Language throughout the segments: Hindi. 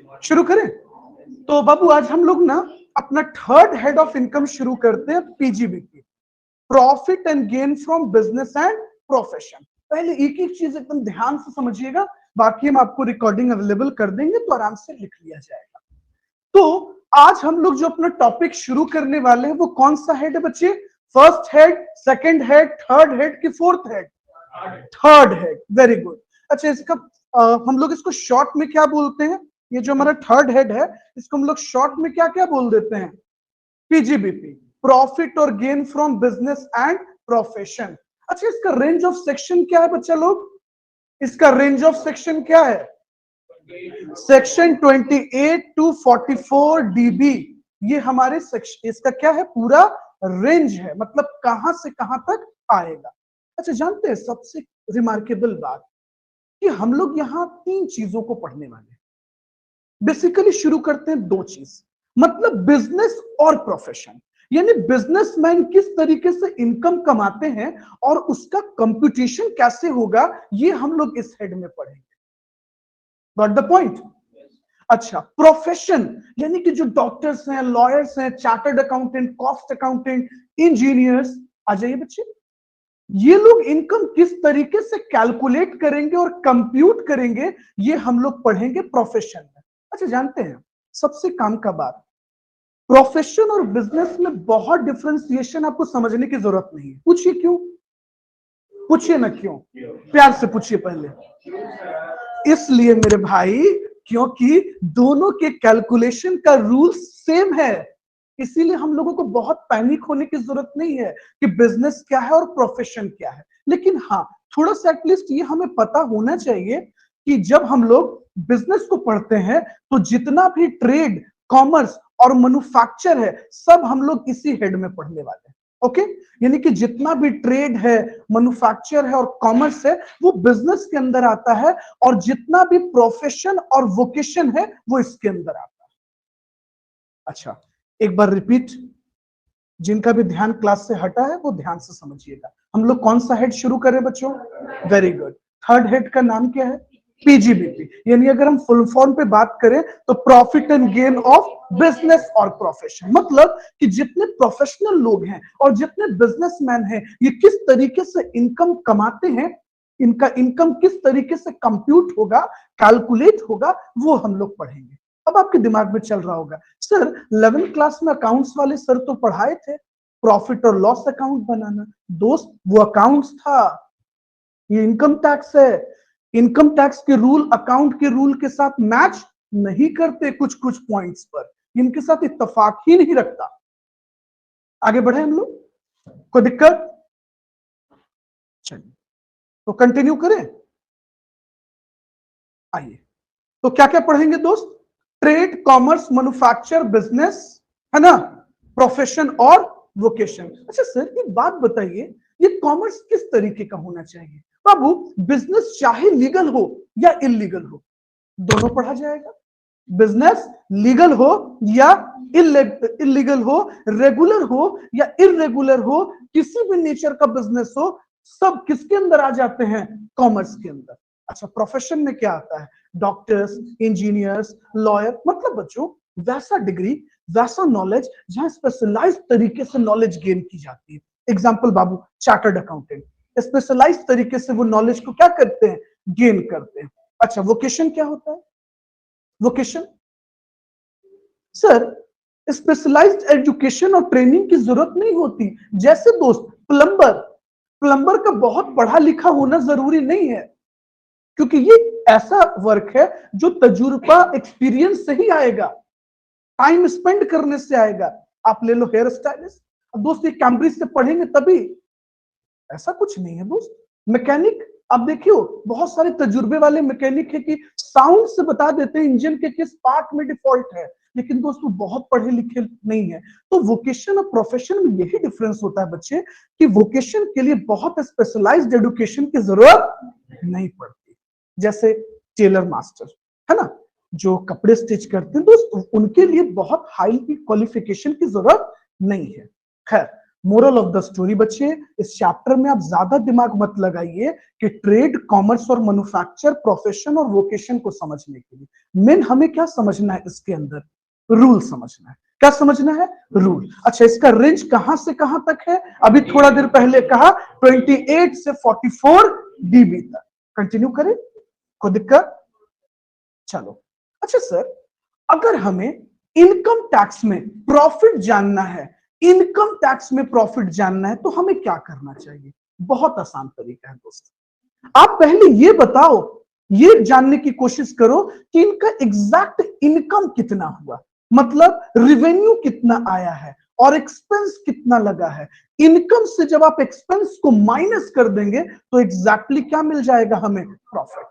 शुरू करें? तो बाबू आज हम लोग ना अपना थर्ड हेड ऑफ इनकम शुरू करते हैं, PGBP, profit and gain from business and profession. पहले एक एक चीज एकदम ध्यान से समझिएगा, बाकी हम आपको रिकॉर्डिंग अवेलेबल कर देंगे तो आराम से लिख लिया जाएगा। तो आज हम लोग जो अपना टॉपिक शुरू करने वाले हैं वो कौन सा हेड है बच्चे? First head, second head, third head की fourth head? Third head. Very good. अच्छा, इसका हम लोग इसको शॉर्ट में क्या बोलते हैं? ये जो हमारा थर्ड हेड है इसको हम लोग शॉर्ट में क्या क्या बोल देते हैं? पीजीबीपी, प्रॉफिट और gain from business and profession. अच्छा, इसका रेंज ऑफ सेक्शन क्या है बच्चा लोग? इसका रेंज ऑफ सेक्शन क्या है? Section 28 to 44 DB. ये हमारे सेक्शन, इसका क्या है? पूरा रेंज है, मतलब कहां से कहां तक आएगा। अच्छा, जानते हैं सबसे रिमार्केबल बात कि हम लोग यहां तीन चीजों को पढ़ने वाले हैं। बेसिकली शुरू करते हैं दो चीज, मतलब बिजनेस और प्रोफेशन, यानी बिजनेसमैन किस तरीके से इनकम कमाते हैं और उसका कंप्यूटेशन कैसे होगा, ये हम लोग इस हेड में पढ़ेंगे। Got the point? अच्छा, प्रोफेशन यानी कि जो डॉक्टर्स हैं, लॉयर्स हैं, chartered accountant, cost accountant, engineers, आ जाइए बच्चे, ये लोग इनकम किस तरीके से कैलकुलेट करेंगे और कंप्यूट करेंगे, ये हम लोग पढ़ेंगे प्रोफेशन में। अच्छा, जानते हैं सबसे काम का बात, प्रोफेशन और बिजनेस में बहुत डिफरेंशिएशन आपको समझने की जरूरत नहीं है। पूछिए क्यों? पूछिए ना क्यों, प्यार से पूछिए पहले। इसलिए मेरे भाई, क्योंकि दोनों के कैलकुलेशन का रूल सेम है। इसीलिए हम लोगों को बहुत पैनिक होने की जरूरत नहीं है कि बिजनेस क्या है और प्रोफेशन क्या है। लेकिन हाँ, थोड़ा सा एटलीस्ट ये हमें पता होना चाहिए कि जब हम लोग बिजनेस को पढ़ते हैं तो जितना भी ट्रेड, कॉमर्स और मैन्युफैक्चर है, सब हम लोग इसी हेड में पढ़ने वाले हैं। ओके, यानी कि जितना भी ट्रेड है, मैन्युफैक्चर है और कॉमर्स है, वो बिजनेस के अंदर आता है, और जितना भी प्रोफेशन और वोकेशन है वो इसके अंदर आता है। अच्छा, एक बार रिपीट, जिनका भी ध्यान क्लास से हटा है वो ध्यान से समझिएगा। हम लोग कौन सा हेड शुरू करें बच्चों? Very good. थर्ड हेड का नाम क्या है? पीजीबीपी, यानी अगर हम फुल फॉर्म पे बात करें तो profit and gain of business और प्रोफेशन, मतलब कि जितने प्रोफेशनल लोग हैं और जितने बिजनेसमैन हैं, ये किस तरीके से इनकम कमाते हैं, इनका इनकम किस तरीके से कंप्यूट होगा, कैलकुलेट होगा, वो हम लोग पढ़ेंगे। अब आपके दिमाग में चल रहा होगा, सर 11th क्लास में अकाउंट्स वाले सर तो पढ़ाए थे प्रॉफिट और लॉस अकाउंट बनाना। दोस्त, वो अकाउंट्स था, ये इनकम टैक्स है। इनकम टैक्स के रूल अकाउंट के रूल के साथ मैच नहीं करते, कुछ कुछ पॉइंट्स पर इनके साथ इत्तेफाक ही नहीं रखता। आगे बढ़े हम लोग, कोई दिक्कत? चलिए, तो कंटिन्यू करें। आइए, तो क्या क्या पढ़ेंगे दोस्त? ट्रेड, कॉमर्स, मैन्युफैक्चर, बिजनेस, है ना, प्रोफेशन और वोकेशन। अच्छा सर, एक बात बताइए, ये कॉमर्स किस तरीके का होना चाहिए? बाबू, बिजनेस चाहे लीगल हो या इलीगल हो, दोनों पढ़ा जाएगा। बिजनेस लीगल हो या इलीगल हो, रेगुलर हो या इरेगुलर हो, किसी भी नेचर का बिजनेस हो, सब किसके अंदर आ जाते हैं? कॉमर्स के अंदर। अच्छा, प्रोफेशन में क्या आता है? डॉक्टर्स, इंजीनियर्स, लॉयर, मतलब बच्चों वैसा डिग्री, वैसा नॉलेज जहां स्पेशलाइज तरीके से नॉलेज गेन की जाती है। एग्जाम्पल बाबू, चार्टर्ड अकाउंटेंट स्पेशलाइज तरीके से वो नॉलेज को क्या करते हैं? गेन करते हैं। अच्छा, वोकेशन क्या होता है? वोकेशन सर, स्पेशलाइज्ड एजुकेशन और ट्रेनिंग की जरूरत नहीं होती। जैसे दोस्त, प्लम्बर, प्लम्बर का बहुत पढ़ा लिखा होना जरूरी नहीं है, क्योंकि ये ऐसा वर्क है जो तजुर्बा, एक्सपीरियंस से ही आएगा, टाइम स्पेंड करने से आएगा। आप ले लो हेयर स्टाइलिस्ट, अब दोस्त ये कैम्ब्रिज से पढ़ेंगे तभी, ऐसा कुछ नहीं है दोस्त। मैकेनिक, अब देखियो बहुत सारे तजुर्बे वाले मैकेनिक है कि साउंड से बता देते हैं इंजन के किस पार्ट में डिफॉल्ट है, लेकिन दोस्तों बहुत पढ़े लिखे नहीं है। तो वोकेशन और प्रोफेशन में यही डिफरेंस होता है बच्चे, कि वोकेशन के लिए बहुत स्पेशलाइज्ड एजुकेशन की जरूरत नहीं पड़ती। जैसे टेलर मास्टर, है ना, जो कपड़े स्टिच करते हैं दोस्त, उनके लिए बहुत हाई क्वालिफिकेशन की जरूरत नहीं है। खैर, मोरल ऑफ द स्टोरी बच्चे, इस चैप्टर में आप ज्यादा दिमाग मत लगाइए कि ट्रेड, कॉमर्स और मैन्युफैक्चर, प्रोफेशन और वोकेशन को समझने के लिए मेन हमें क्या समझना है, इसके अंदर रूल समझना है। क्या समझना है? रूल। अच्छा, इसका रेंज कहां से कहां तक है? अभी थोड़ा देर पहले कहा 28 से 44 डीबी तक। कंटिन्यू करें, कोई दिक्कत? चलो। अच्छा सर, अगर हमें इनकम टैक्स में प्रॉफिट जानना है, इनकम टैक्स में प्रॉफिट जानना है, तो हमें क्या करना चाहिए? बहुत आसान तरीका है दोस्तों। आप पहले ये बताओ, ये जानने की कोशिश करो कि इनका एग्जैक्ट इनकम कितना हुआ, मतलब रेवेन्यू कितना आया है और एक्सपेंस कितना लगा है। इनकम से जब आप एक्सपेंस को माइनस कर देंगे तो एग्जैक्टली क्या मिल जाएगा हमें? प्रॉफिट।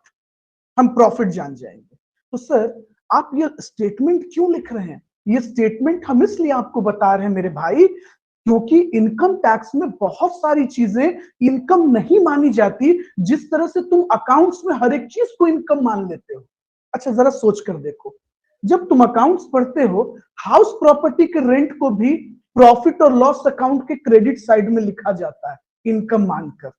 हम प्रॉफिट जान जाएंगे। तो सर, आप ये स्टेटमेंट क्यों लिख रहे हैं? ये स्टेटमेंट हम इसलिए आपको बता रहे हैं मेरे भाई, क्योंकि इनकम टैक्स में बहुत सारी चीजें इनकम नहीं मानी जाती, जिस तरह से तुम अकाउंट्स में हर एक चीज को इनकम मान लेते हो। अच्छा, जरा सोच कर देखो, जब तुम अकाउंट्स पढ़ते हो, हाउस प्रॉपर्टी के रेंट को भी प्रॉफिट और लॉस अकाउंट के क्रेडिट साइड में लिखा जाता है इनकम मानकर,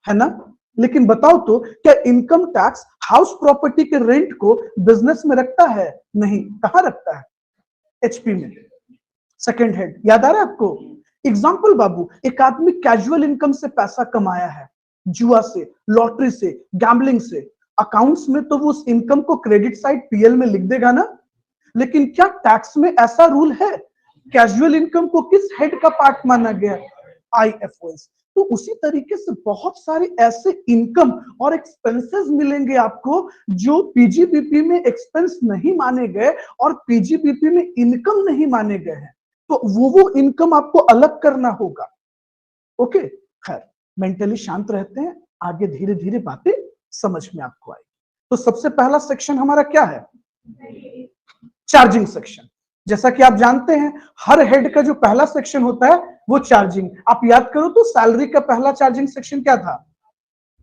है ना? लेकिन बताओ तो, क्या इनकम टैक्स हाउस प्रॉपर्टी के रेंट को बिजनेस में रखता है? नहीं। कहां रखता है? एचपी में, सेकंड हेड। याद आ रहा है आपको? एग्जाम्पल बाबू, एक आदमी कैजुअल इनकम से पैसा कमाया है, जुआ से, लॉटरी से, गैम्बलिंग से। अकाउंट्स में तो वो उस इनकम को क्रेडिट साइड पीएल में लिख देगा ना। लेकिन क्या टैक्स में ऐसा रूल है? कैजुअल इनकम को किस हेड का पार्ट माना गया? आईएफओएस। तो उसी तरीके से बहुत सारे ऐसे इनकम और एक्सपेंसेस मिलेंगे आपको जो पीजीबीपी में एक्सपेंस नहीं माने गए और पीजीबीपी में इनकम नहीं माने गए हैं। तो वो इनकम आपको अलग करना होगा। ओके, खैर, मेंटली शांत रहते हैं, आगे धीरे धीरे बातें समझ में आपको आएगी। तो सबसे पहला सेक्शन हमारा क्या है? Charging section. जैसा कि आप जानते हैं, हर हेड का जो पहला सेक्शन होता है वो चार्जिंग। आप याद करो तो सैलरी का पहला चार्जिंग सेक्शन क्या था?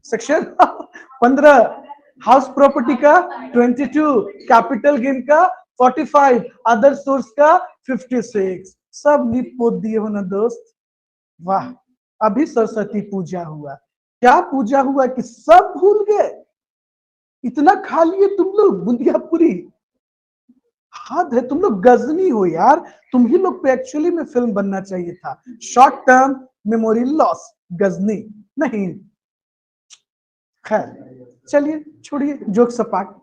सेक्शन 15, हाउस प्रॉपर्टी का 22, कैपिटल गेन का 45, अदर सोर्स का 56। सब लिप पोत दिए हो ना दोस्त? वाह, अभी सरस्वती पूजा हुआ, क्या पूजा हुआ कि सब भूल गए? इतना खा लिए तुम लोग बुंदिया पूरी, हद है। तुम लोग गजनी हो यार, तुम ही लोग पे एक्चुअली में फिल्म बनना चाहिए था। Short term memory loss, Ghajini नहीं। खैर, चलिए छोड़िए जोक सपाट।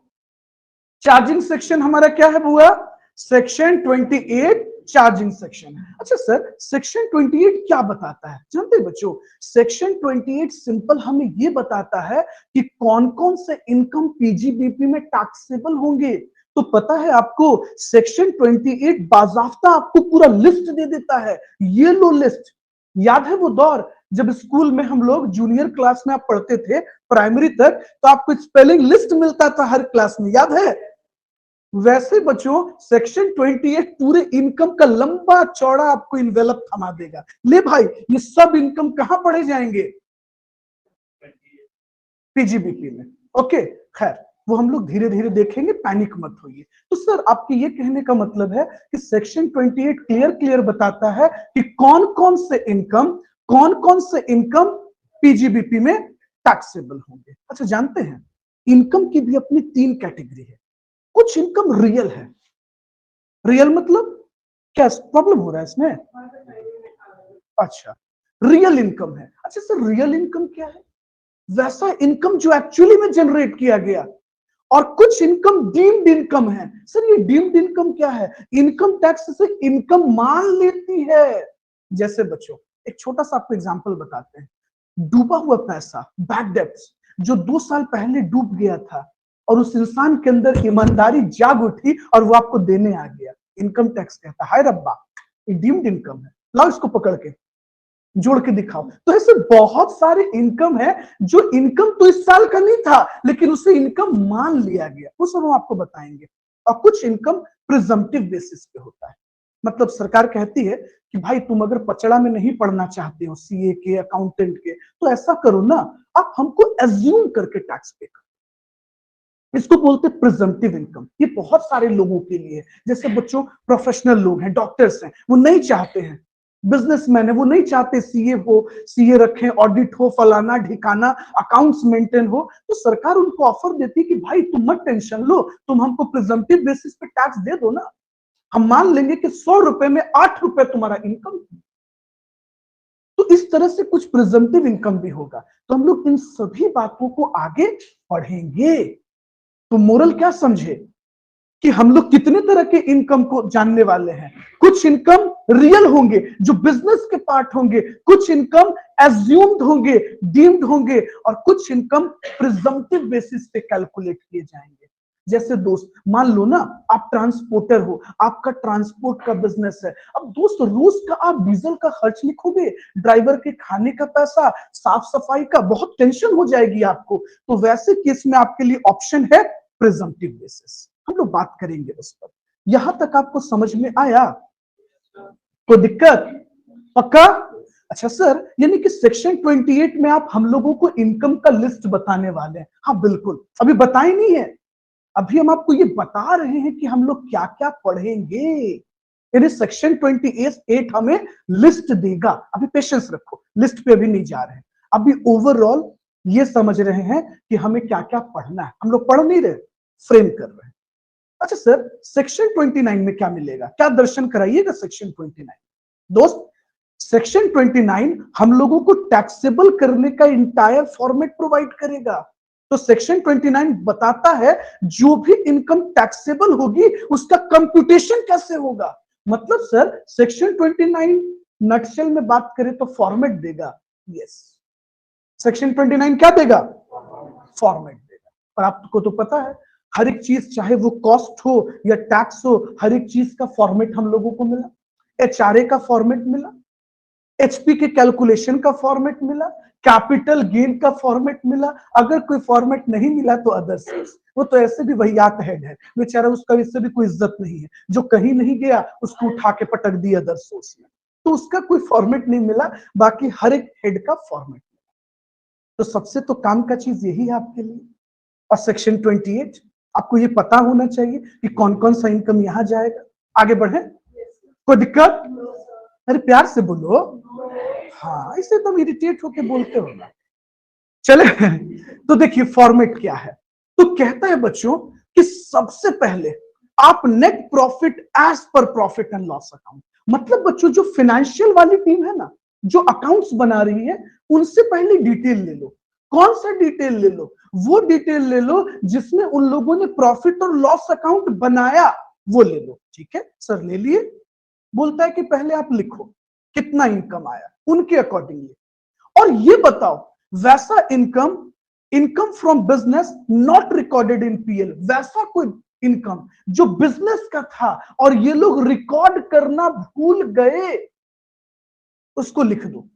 चार्जिंग सेक्शन हमारा क्या है बुआ? Section 28 charging section. अच्छा सर, सेक्शन 28 क्या बताता है जानते हैं बच्चों? सेक्शन 28 सिंपल हमें ये बताता है कि कौन कौन से इनकम पीजीबीपी में टैक्सेबल होंगे। तो पता है आपको, सेक्शन 28 बाजाफ्ता आपको पूरा लिस्ट दे देता है, ये लो लिस्ट। याद है वो दौर जब स्कूल में हम लोग जूनियर क्लास में आप पढ़ते थे, प्राइमरी तक, तो आपको स्पेलिंग लिस्ट मिलता था हर क्लास में, याद है? वैसे बच्चों, सेक्शन 28 पूरे इनकम का लंबा चौड़ा आपको इन्वेलप थमा देगा। ले भाई, ये सब इनकम कहां पढ़े जाएंगे? पीजीबीपी में। ओके, खैर, वो हम लोग धीरे धीरे देखेंगे, पैनिक मत होइए। तो सर, आपके ये कहने का मतलब है कि सेक्शन 28 क्लियर क्लियर बताता है कि कौन कौन से इनकम पीजीबीपी में टैक्सेबल होंगे। अच्छा, जानते हैं इनकम की भी अपनी 3 कैटेगरी है। कुछ इनकम रियल है। रियल मतलब क्या प्रॉब्लम हो रहा है इसमें? अच्छा, रियल इनकम है। अच्छा सर, रियल इनकम क्या है? वैसा इनकम जो एक्चुअली में जनरेट किया गया। और कुछ इनकम डीम्ड इनकम है। सर, ये डीम्ड इनकम क्या है? इनकम टैक्स से इनकम मान लेती है। जैसे बच्चों, एक छोटा सा आपको एग्जांपल बताते हैं। डूबा हुआ पैसा, बैड डेब्ट्स, जो 2 साल पहले डूब गया था और उस इंसान के अंदर ईमानदारी जाग उठी और वो आपको देने आ गया, इनकम टैक्स कहता है। हाय रब्बा, ये डीम्ड इनकम है। लाओ इसको पकड़ के जोड़ के दिखाओ। तो ऐसे बहुत सारे इनकम है जो इनकम तो इस साल का नहीं था, लेकिन उसे इनकम मान लिया गया, वो सब हम आपको बताएंगे। और कुछ इनकम प्रिजम्पटिव बेसिस पे होता है। मतलब सरकार कहती है कि भाई, तुम अगर पचड़ा में नहीं पढ़ना चाहते हो, सीए के, अकाउंटेंट के, तो ऐसा करो ना, आप हमको एज्यूम करके टैक्स पे करो। इसको बोलते हैं प्रिजम्पटिव इनकम। ये बहुत सारे लोगों के लिए है। जैसे बच्चों, प्रोफेशनल लोग हैं, डॉक्टर्स हैं, वो नहीं चाहते हैं बिजनेसमैन है, वो नहीं चाहते सीए हो, सीए रखें, ऑडिट हो, फलाना ढिकाना, अकाउंट्स मेंटेन हो, तो सरकार उनको ऑफर देती है कि भाई तुम मत टेंशन लो, तुम हमको प्रिजम्पटिव बेसिस पे टैक्स दे दो ना, हम मान लेंगे कि 100 रुपए में 8 रुपए तुम्हारा इनकम। तो इस तरह से कुछ प्रिजम्पटिव इनकम भी होगा। तो हम लोग इन सभी बातों को आगे पढ़ेंगे। तो मोरल क्या समझे कि हम लोग कितने तरह के इनकम को जानने वाले हैं। कुछ इनकम रियल होंगे जो बिजनेस के पार्ट होंगे, कुछ इनकम एज्यूम्ड होंगे, डीम्ड होंगे, और कुछ इनकम प्रिजम्पटिव बेसिस पे कैलकुलेट किए जाएंगे। जैसे दोस्त मान लो ना, आप ट्रांसपोर्टर हो, आपका ट्रांसपोर्ट का बिजनेस है। अब दोस्त रोज का आप डीजल का खर्च लिखोगे, ड्राइवर के खाने का पैसा, साफ सफाई का, बहुत टेंशन हो जाएगी आपको। तो वैसे केस में आपके लिए ऑप्शन है प्रिजम्पटिव बेसिस। हम लोग बात करेंगे उस पर। यहां तक आपको समझ में आया? कोई दिक्कत? पक्का? अच्छा सर, यानी कि सेक्शन 28 में आप हम लोगों को इनकम का लिस्ट बताने वाले हैं? हाँ बिल्कुल, अभी बताए नहीं है, अभी हम आपको ये बता रहे हैं कि हम लोग क्या क्या पढ़ेंगे। यानी सेक्शन 28 हमें लिस्ट देगा। अभी पेशेंस रखो, लिस्ट पे अभी नहीं जा रहे हैं, अभी ओवरऑल ये समझ रहे हैं कि हमें क्या क्या पढ़ना है। हम लोग पढ़ नहीं रहे, फ्रेम कर रहे हैं। अच्छा सर, सेक्शन 29 में क्या मिलेगा? क्या दर्शन कराइएगा सेक्शन 29? दोस्त, सेक्शन 29 हम लोगों को टैक्सेबल करने का इंटायर फॉर्मेट प्रोवाइड करेगा। तो सेक्शन 29 बताता है जो भी इनकम टैक्सेबल होगी उसका कंप्यूटेशन कैसे होगा। मतलब सर सेक्शन 29 नटशेल में बात करें तो फॉर्मेट देगा। यस, सेक्शन 29 क्या देगा? फॉर्मेट देगा। और आपको तो पता है हर एक चीज, चाहे वो कॉस्ट हो या टैक्स हो, हर एक चीज का फॉर्मेट हम लोगों को मिला। एचआरए का फॉर्मेट मिला, एचपी के कैलकुलेशन का फॉर्मेट मिला, कैपिटल गेन का फॉर्मेट मिला। अगर कोई फॉर्मेट नहीं मिला तो अदर सेल्स, वो तो ऐसे भी वहियात हेड है बेचारा, उसका इससे भी कोई इज्जत नहीं है। जो कहीं नहीं गया उसको उठा के पटक दिया अदर सोर्स में, तो उसका कोई फॉर्मेट नहीं मिला, बाकी हर एक हेड का फॉर्मेट। तो सबसे तो काम का चीज यही है आपके लिए। और सेक्शन 28 आपको ये पता होना चाहिए कि कौन कौन सा इनकम यहां जाएगा। आगे बढ़े? कोई दिक्कत? अरे प्यार से बोलो। हाँ, इसे तुम इरिटेट होके बोलते हो ना। चले तो देखिए फॉर्मेट क्या है। तो कहता है बच्चों कि सबसे पहले आप net profit as per profit and loss account, मतलब बच्चों जो फाइनेंशियल वाली टीम है ना, जो अकाउंट्स बना रही है, उनसे पहले डिटेल ले लो। कौन सा डिटेल ले लो? वो डिटेल ले लो जिसमें उन लोगों ने प्रॉफिट और लॉस अकाउंट बनाया, वो ले लो। ठीक है सर, ले लिए। बोलता है कि पहले आप लिखो कितना इनकम आया उनके अकॉर्डिंगली, और ये बताओ वैसा income, income from business not recorded in PL, वैसा कोई इनकम जो बिजनेस का था और ये लोग रिकॉर्ड करना भूल गए, उसको लिख दो।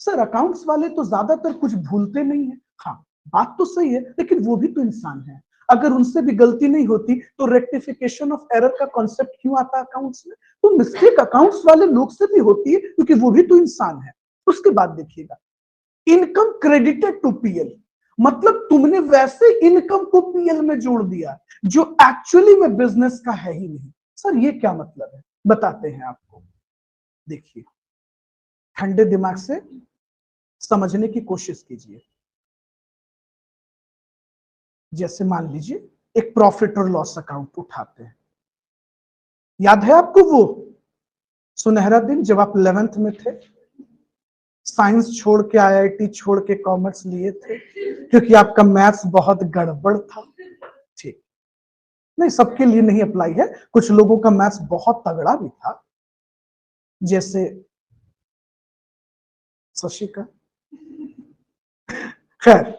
सर अकाउंट्स वाले तो ज्यादातर कुछ भूलते नहीं है। हाँ बात तो सही है, लेकिन वो भी तो इंसान है। अगर उनसे भी गलती नहीं होती तो रेक्टिफिकेशन ऑफ एरर का कॉन्सेप्ट क्यों आता अकाउंट्स में? तो मिस्टेक अकाउंट्स वाले लोग से भी होती है क्योंकि वो भी तो इंसान है। उसके बाद देखिएगा इनकम क्रेडिटेड टू पीएल, मतलब तुमने वैसे इनकम को पीएल में जोड़ दिया जो एक्चुअली में बिजनेस का है ही नहीं। सर ये क्या मतलब है, बताते हैं आपको। देखिए ठंडे दिमाग से समझने की कोशिश कीजिए। जैसे मान लीजिए एक प्रॉफिट और लॉस अकाउंट उठाते हैं। याद है आपको वो सुनहरा दिन जब आप 11th में थे, साइंस छोड़ के आईआईटी छोड़ के कॉमर्स लिए थे क्योंकि आपका मैथ्स बहुत गड़बड़ था? ठीक, नहीं सबके लिए नहीं अप्लाई है, कुछ लोगों का मैथ्स बहुत तगड़ा भी था, जैसे शशि का। खैर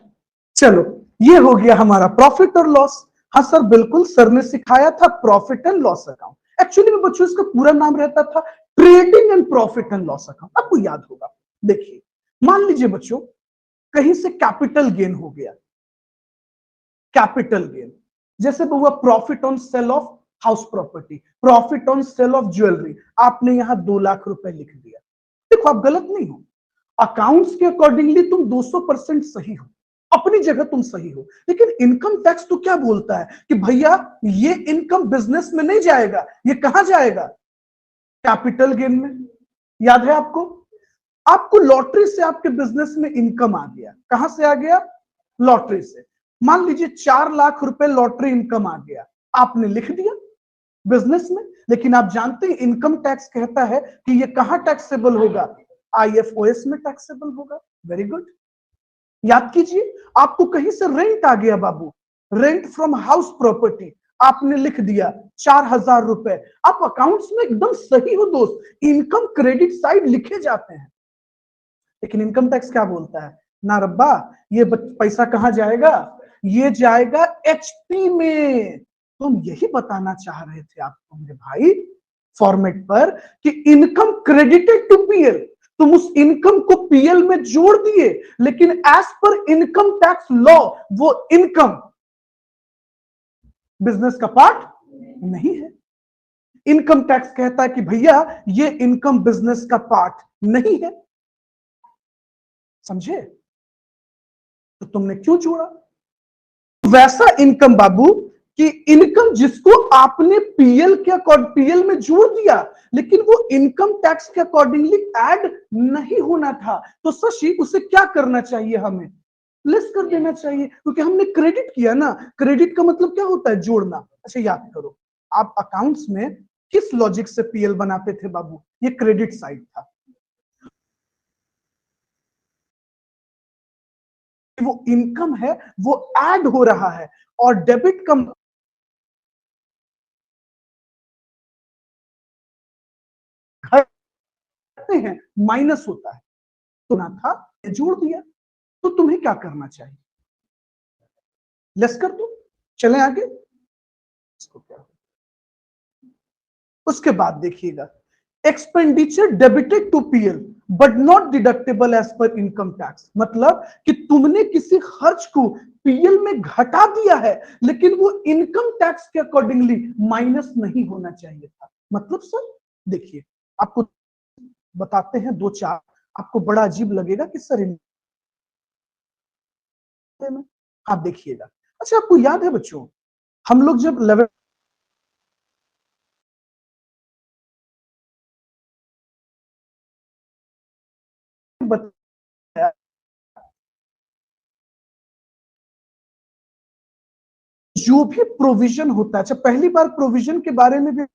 चलो, ये हो गया हमारा प्रॉफिट और लॉस। हाँ सर बिल्कुल, सर ने सिखाया था profit and loss account. Actually में बच्चों इसका पूरा नाम रहता था trading and profit and loss account, आपको याद होगा। देखिए मान लीजिए बच्चों कहीं से कैपिटल गेन हो गया, कैपिटल गेन जैसे हुआ profit on sale of house property, profit on sale of jewellery, आपने यहां 2 लाख रुपए लिख दिया। देखो आप गलत नहीं हो, अकाउंट्स के अकॉर्डिंगली तुम 200% सही हो, अपनी जगह तुम सही हो। लेकिन इनकम टैक्स तो क्या बोलता है कि भैया ये इनकम बिजनेस में नहीं जाएगा, ये कहां जाएगा? कैपिटल गेन में। याद है आपको? आपको लॉटरी से आपके बिजनेस में इनकम आ गया। कहां से आ गया? लॉटरी से। मान लीजिए 4 लाख रुपए लॉटरी इनकम आ गया, आपने लिख दिया बिजनेस में, लेकिन आप जानते हैं इनकम टैक्स कहता है कि ये कहां टैक्सेबल होगा? आईएफओएस में टैक्सेबल होगा। वेरी गुड, याद कीजिए। आपको कहीं से रेंट आ गया बाबू, रेंट फ्रॉम हाउस प्रॉपर्टी, आपने लिख दिया 4,000 रुपए। आप अकाउंट्स में एकदम सही हो दोस्त, इनकम क्रेडिट साइड लिखे जाते हैं। लेकिन इनकम टैक्स क्या बोलता है? ना रब्बा, ये पैसा कहां जाएगा? ये जाएगा एचपी में। तुम यही बताना चाह रहे थे आपको मेरे भाई फॉर्मेट पर कि इनकम क्रेडिटेड टू पीएल, तुम उस इनकम को पीएल में जोड़ दिए, लेकिन एज पर इनकम टैक्स लॉ वो इनकम बिजनेस का पार्ट नहीं है। इनकम टैक्स कहता है कि भैया ये इनकम बिजनेस का पार्ट नहीं है। समझे? तो तुमने क्यों जोड़ा? वैसा इनकम बाबू कि इनकम जिसको आपने पीएल के पीएल में जोड़ दिया, लेकिन वो इनकम टैक्स के अकॉर्डिंगली ऐड नहीं होना था। तो शशि उसे क्या करना चाहिए? हमें लेस कर देना चाहिए, क्योंकि हमने क्रेडिट किया ना। क्रेडिट का मतलब क्या होता है? जोड़ना। अच्छा याद करो, आप अकाउंट्स में किस लॉजिक से पीएल बनाते थे बाबू? ये क्रेडिट साइड था। वो इनकम है, वो ऐड हो रहा है, और डेबिट का घटते हैं, माइनस होता है। तो ना था, जोड़ दिया। तो तुम्हें क्या करना चाहिए? लेस कर दो। चले आगे। इसको क्या, उसके बाद देखिएगा, expenditure debited to PL but not deductible as पर इनकम टैक्स। मतलब कि तुमने किसी खर्च को पीएल में घटा दिया है, लेकिन वो इनकम टैक्स के अकॉर्डिंगली माइनस नहीं होना चाहिए था। मतलब सर देखिए, आपको बताते हैं दो चार, आपको बड़ा अजीब लगेगा कि सर में आप देखिएगा। अच्छा आपको याद है बच्चों, हम लोग जब 11 बताया, जो भी प्रोविजन होता है, अच्छा पहली बार प्रोविजन के बारे में भी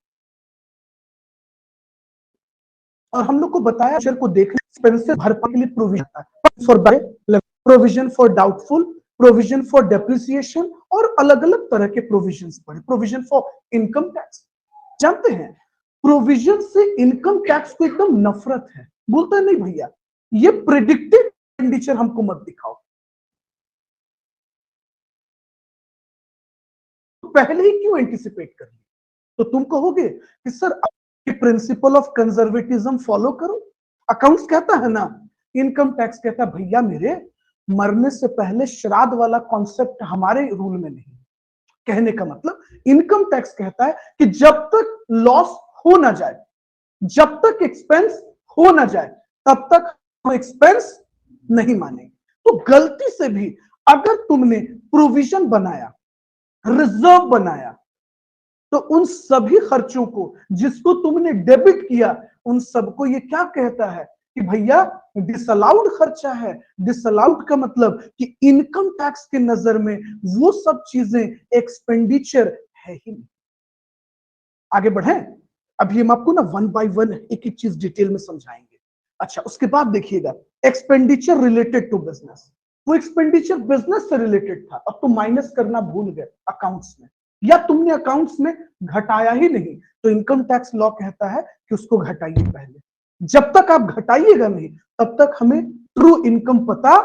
और हम लोग को बताया, शेयर को देखने एक्सपेंसेस भरपाई के लिए प्रोविजन है for by, provision for doubtful, provision for depreciation, और अलग अलग तरह के प्रोविजंस पड़े। प्रोविजन फॉर इनकम टैक्स, जानते हैं प्रोविजन से इनकम टैक्स को एकदम नफरत है, बोलता है नहीं भैया ये प्रिडिक्टेड एक्सपेंडिचर हमको मत दिखाओ। तो पहले ही क्यों एंटिसिपेट कर लिया? तो तुम कहोगे कि sir principle of conservatism follow करो। अकाउंट्स कहता है ना, इनकम टैक्स कहता है भैया मेरे मरने से पहले श्राद्ध वाला कॉन्सेप्ट हमारे रूल में नहीं। कहने का मतलब इनकम टैक्स कहता है कि जब तक लॉस हो ना जाए, जब तक एक्सपेंस हो ना जाए, तब तक हम एक्सपेंस नहीं मानेंगे। तो गलती से भी अगर तुमने प्रोविजन बनाया, रिजर्व बनाया, तो उन सभी खर्चों को जिसको तुमने डेबिट किया, उन सबको ये क्या कहता है कि भैया डिसअलाउड खर्चा है। डिसअलाउड का मतलब कि इनकम टैक्स के नजर में वो सब चीजें एक्सपेंडिचर है ही नहीं। आगे बढ़े, अभी हम आपको ना वन बाय वन एक एक चीज डिटेल में समझाएंगे। अच्छा उसके बाद देखिएगा, एक्सपेंडिचर रिलेटेड टू बिजनेस। वो एक्सपेंडिचर बिजनेस से रिलेटेड था, अब तो माइनस करना भूल गए अकाउंट्स में, या तुमने अकाउंट्स में घटाया ही नहीं, तो इनकम टैक्स लॉ कहता है कि उसको घटाइए पहले। जब तक आप घटाइएगा नहीं, तब तक हमें ट्रू इनकम पता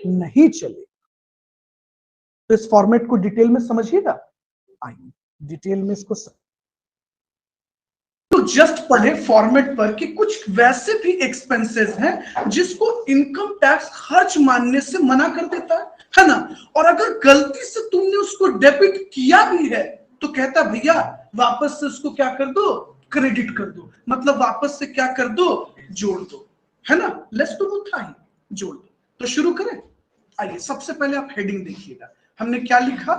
नहीं चलेगा। तो इस फॉर्मेट को डिटेल में समझिएगा। आइए डिटेल में इसको तो जस्ट पढ़े फॉर्मेट पर कि कुछ वैसे भी एक्सपेंसेस हैं जिसको इनकम टैक्स खर्च मानने से मना कर देता है ना। और अगर गलती से तुमने उसको डेबिट किया भी है, तो कहता भैया वापस से उसको क्या कर दो? क्रेडिट कर दो। मतलब वापस से क्या कर दो? जोड़ दो, है ना। लेस तो वो था ही, जोड़ दो। तो शुरू करें। आइए सबसे पहले आप हेडिंग देखिएगा, हमने क्या लिखा?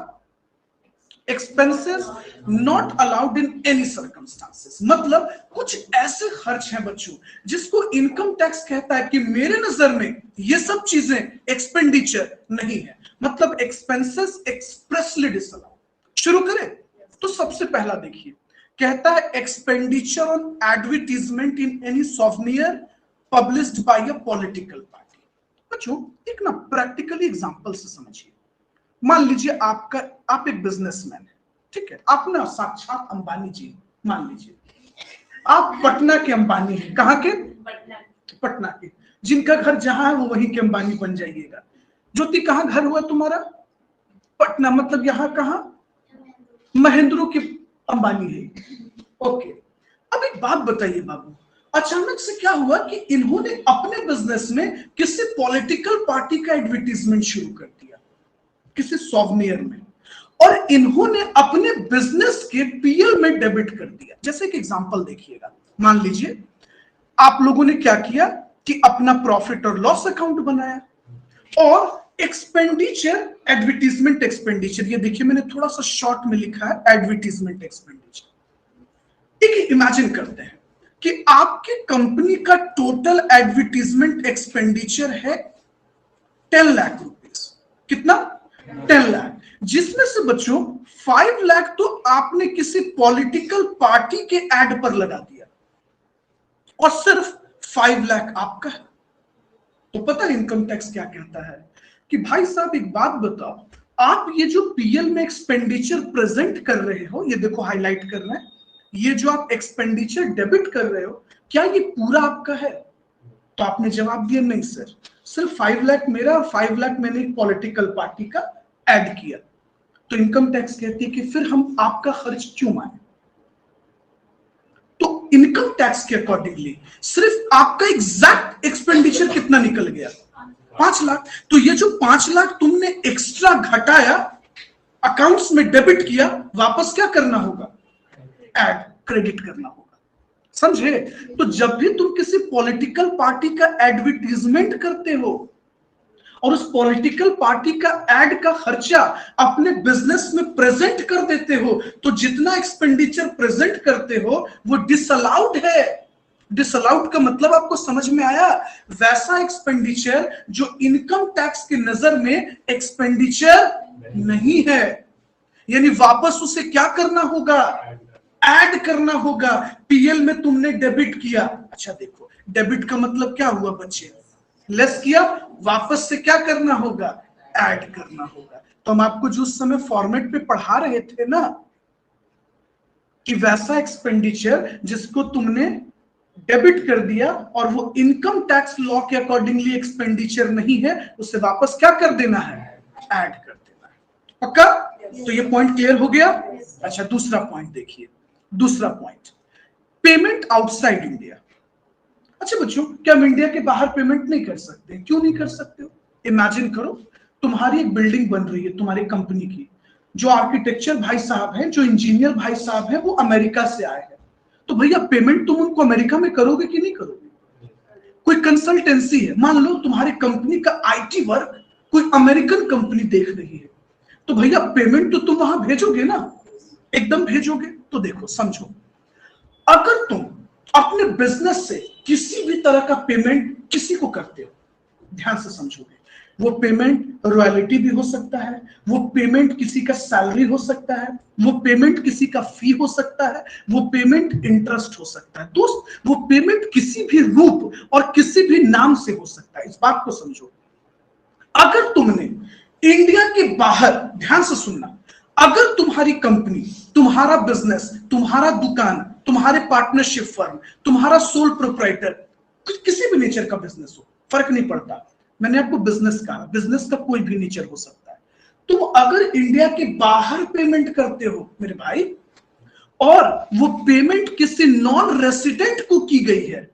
Expenses not allowed in any circumstances, मतलब कुछ ऐसे खर्च हैं बच्चों जिसको इनकम टैक्स कहता है कि मेरे नजर में ये सब चीजें एक्सपेंडिचर नहीं है, मतलब एक्सपेंसेस एक्सप्रेसली डिसअलाउड। शुरू करें तो सबसे पहला देखिए, कहता है expenditure on advertisement in any software published by a political party. बच्चों एक ना प्रैक्टिकली एग्जांपल से समझिए। मान लीजिए आप एक बिजनेसमैन है, ठीक है, आप ना साक्षात अंबानी जी, मान लीजिए आप पटना के अंबानी हैं। कहाँ के? पटना के। जिनका घर जहां है वो वहीं के अंबानी बन जाइएगा। ज्योति कहाँ घर हुआ तुम्हारा? पटना, मतलब यहाँ कहाँ? महेंद्रों की अंबानी है। ओके, अब एक बात बताइए बाबू, अचानक से क्या हुआ कि इन्होंने अपने बिजनेस में किसी पॉलिटिकल पार्टी का एडवर्टीजमेंट शुरू कर दिया, किसी सॉफ्टवेयर में, और इन्होंने अपने बिजनेस के पीएल में डेबिट कर दिया। जैसे एक एग्जांपल देखिएगा, मान लीजिए आप लोगों ने क्या किया कि अपना प्रॉफिट और लॉस अकाउंट बनाया और एक्सपेंडिचर, एडवर्टीजमेंट एक्सपेंडिचर, ये देखिए मैंने थोड़ा सा शॉर्ट में लिखा है एडवर्टीजमेंट एक्सपेंडिचर। ठीक, इमेजिन करते हैं कि आपकी कंपनी का टोटल एडवर्टीजमेंट एक्सपेंडिचर है 10 लाख रुपीस। कितना? 10 लाख, जिसमें से बच्चों 5 लाख तो आपने किसी पॉलिटिकल पार्टी के एड पर लगा दिया और सिर्फ 5 लाख आपका है। तो पता है इनकम टैक्स क्या कहता है कि भाई साहब एक बात बताओ, आप ये जो पीएल में एक्सपेंडिचर प्रेजेंट कर रहे हो, ये देखो हाईलाइट कर रहे हैं, ये जो आप एक्सपेंडिचर डेबिट कर रहे हो, क्या ये पूरा आपका है? तो आपने जवाब दिया नहीं सर, सिर्फ 5 लाख मेरा और 5 लाख मैंने एक पॉलिटिकल पार्टी का ऐड किया। तो इनकम टैक्स कहती है कि फिर हम आपका खर्च क्यों माने? तो इनकम टैक्स के अकॉर्डिंगली सिर्फ आपका एग्जैक्ट एक्सपेंडिचर कितना निकल गया? 5 लाख। तो ये जो 5 लाख तुमने एक्स्ट्रा घटाया, अकाउंट्स में डेबिट किया, वापस क्या करना होगा? ऐड, क्रेडिट करना होगा। समझे? तो जब भी तुम किसी पॉलिटिकल पार्टी का एडवर्टीजमेंट करते हो और उस पॉलिटिकल पार्टी का एड का खर्चा अपने बिजनेस में प्रेजेंट कर देते हो, तो जितना एक्सपेंडिचर प्रेजेंट करते हो वो डिसअलाउड है। डिसअलाउड का मतलब आपको समझ में आया? वैसा एक्सपेंडिचर जो इनकम टैक्स की नजर में एक्सपेंडिचर नहीं है, यानी वापस उसे क्या करना होगा? ऐड करना होगा। पीएल में तुमने डेबिट किया, अच्छा देखो डेबिट का मतलब क्या हुआ बच्चे? लेस किया, वापस से क्या करना होगा? ऐड करना होगा। तो हम आपको जो उस समय फॉर्मेट पे पढ़ा रहे थे ना कि वैसा एक्सपेंडिचर जिसको तुमने डेबिट कर दिया और वो इनकम टैक्स लॉ के अकॉर्डिंगली एक्सपेंडिचर नहीं है, उसे वापस क्या कर देना है? ऐड कर देना है। पक्का? तो ये पॉइंट क्लियर हो गया? अच्छा दूसरा पॉइंट देखिए, दूसरा पॉइंट, पेमेंट आउटसाइड इंडिया। अच्छा बच्चों, क्या हम इंडिया के बाहर पेमेंट नहीं कर सकते? क्यों नहीं कर सकते हो? इमेजिन करो तुम्हारी एक बिल्डिंग बन रही है तुम्हारी कंपनी की, जो आर्किटेक्चर भाई साहब हैं, जो इंजीनियर भाई साहब हैं, वो अमेरिका से आए हैं, तो भैया पेमेंट तुम उनको अमेरिका में करोगे कि नहीं करोगे? कोई कंसल्टेंसी है, मान लो तुम्हारी कंपनी का आईटी वर्क कोई अमेरिकन कंपनी देख रही है, तो भैया पेमेंट तो तुम वहां भेजोगे ना, एकदम भेजोगे। तो देखो समझो, अगर तुम अपने बिजनेस से किसी भी तरह का पेमेंट किसी को करते हो, ध्यान से समझोगे, वो पेमेंट रॉयल्टी भी हो सकता है, वो पेमेंट किसी का सैलरी हो सकता है, वो पेमेंट किसी का फी हो सकता है, वो पेमेंट इंटरेस्ट हो सकता है। दोस्त, वो पेमेंट किसी भी रूप और किसी भी नाम से हो सकता है, इस बात को समझो। अगर तुमने इंडिया के बाहर, ध्यान से सुनना, अगर तुम्हारी कंपनी, तुम्हारा बिजनेस, तुम्हारा दुकान, तुम्हारे पार्टनरशिप फर्म, तुम्हारा सोल प्रोप्राइटर, किसी भी नेचर का बिजनेस हो, फर्क नहीं पड़ता, मैंने आपको बिजनेस कहा, बिजनेस का कोई भी नेचर हो सकता है, तुम अगर इंडिया के बाहर पेमेंट करते हो मेरे भाई, और वो पेमेंट किसी नॉन रेसिडेंट को की गई है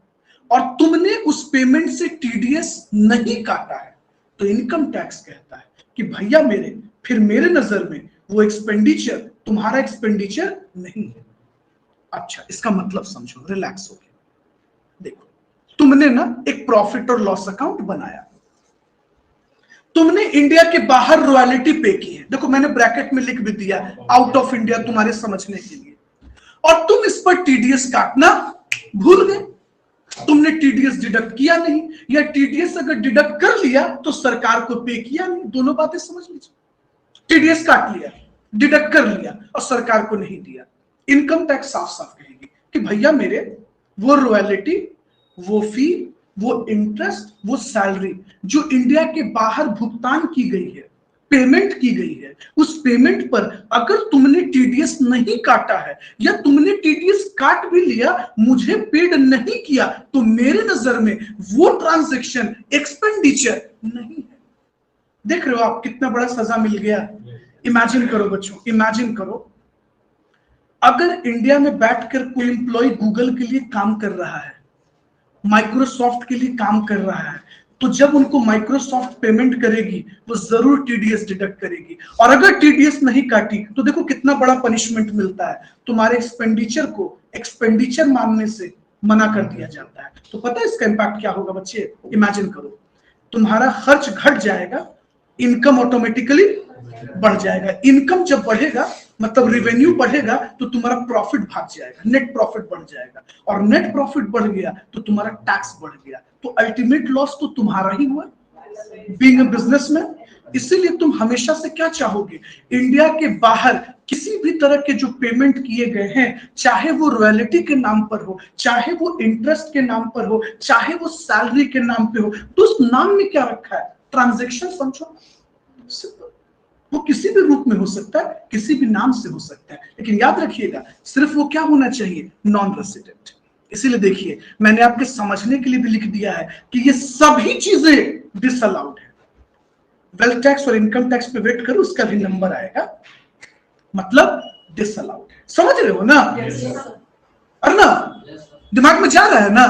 और तुमने उस पेमेंट से टीडीएस नहीं काटा है, तो इनकम टैक्स कहता है कि भैया मेरे, फिर मेरे नजर में वो एक्सपेंडिचर तुम्हारा एक्सपेंडिचर नहीं है। अच्छा इसका मतलब समझो, रिलैक्स हो गया। देखो तुमने ना एक प्रॉफिट और लॉस अकाउंट बनाया, तुमने इंडिया के बाहर रॉयल्टी पे की है, देखो मैंने ब्रैकेट में लिख भी दिया आउट ऑफ इंडिया तुम्हारे समझने के लिए, और तुम इस पर टीडीएस काटना भूल गए, तुमने टीडीएस डिडक्ट किया नहीं, या टीडीएस अगर डिडक्ट कर लिया तो सरकार को पे किया नहीं, दोनों बातें समझ लीजिए। टीडीएस काट लिया, डिडक्ट कर लिया और सरकार को नहीं दिया, इनकम टैक्स साफ साफ कहेगी कि भैया मेरे वो रॉयल्टी, वो फी, वो इंटरेस्ट, वो सैलरी जो इंडिया के बाहर भुगतान की गई है, पेमेंट की गई है, उस पेमेंट पर अगर तुमने टीडीएस नहीं काटा है या तुमने टीडीएस काट भी लिया, मुझे पेड नहीं किया, तो मेरे नजर में वो ट्रांजैक्शन एक्सपेंडिचर नहीं है। देख रहे हो आप कितना बड़ा सजा मिल गया। इमेजिन करो बच्चों, इमेजिन करो अगर इंडिया में बैठकर कोई एम्प्लॉय गूगल के लिए काम कर रहा है, माइक्रोसॉफ्ट के लिए काम कर रहा है, तो जब उनको माइक्रोसॉफ्ट पेमेंट करेगी वो जरूर टीडीएस डिडक्ट करेगी, और अगर टीडीएस नहीं काटी तो देखो कितना बड़ा पनिशमेंट मिलता है, तुम्हारे एक्सपेंडिचर को एक्सपेंडिचर मानने से मना कर दिया जाता है। तो पता है इसका इंपैक्ट क्या होगा बच्चे, इमेजिन करो तुम्हारा खर्च घट जाएगा, इनकम ऑटोमेटिकली बढ़ जाएगा। इनकम जब बढ़ेगा मतलब रेवेन्यू बढ़ेगा तो तुम्हारा प्रॉफिट भाग जाएगा, नेट प्रॉफिट बढ़ जाएगा, और नेट प्रॉफिट बढ़ गया तो तुम्हारा टैक्स बढ़ गया, तो अल्टीमेट लॉस तो तुम्हारा ही हुआ बीइंग अ बिजनेसमैन। इसीलिए तुम हमेशा से क्या चाहोगे, इंडिया के बाहर किसी भी तरह के जो पेमेंट किए गए हैं, चाहे वो रॉयल्टी के नाम पर हो, चाहे वो इंटरेस्ट के नाम पर हो, चाहे वो सैलरी के नाम पे हो, तो उस नाम में क्या रखा है, ट्रांजैक्शन समझो। वो किसी भी रूप में हो सकता है, किसी भी नाम से हो सकता है, लेकिन याद रखिएगा सिर्फ वो क्या होना चाहिए, नॉन रेसिडेंट। इसीलिए देखिए मैंने आपके समझने के लिए भी लिख दिया है कि ये सभी चीजें डिसअलाउड है। वेल्थ टैक्स और इनकम टैक्स पे वेट करो, उसका भी नंबर आएगा, मतलब डिसअलाउड है। समझ रहे हो ना? और ना दिमाग में जा रहा है ना?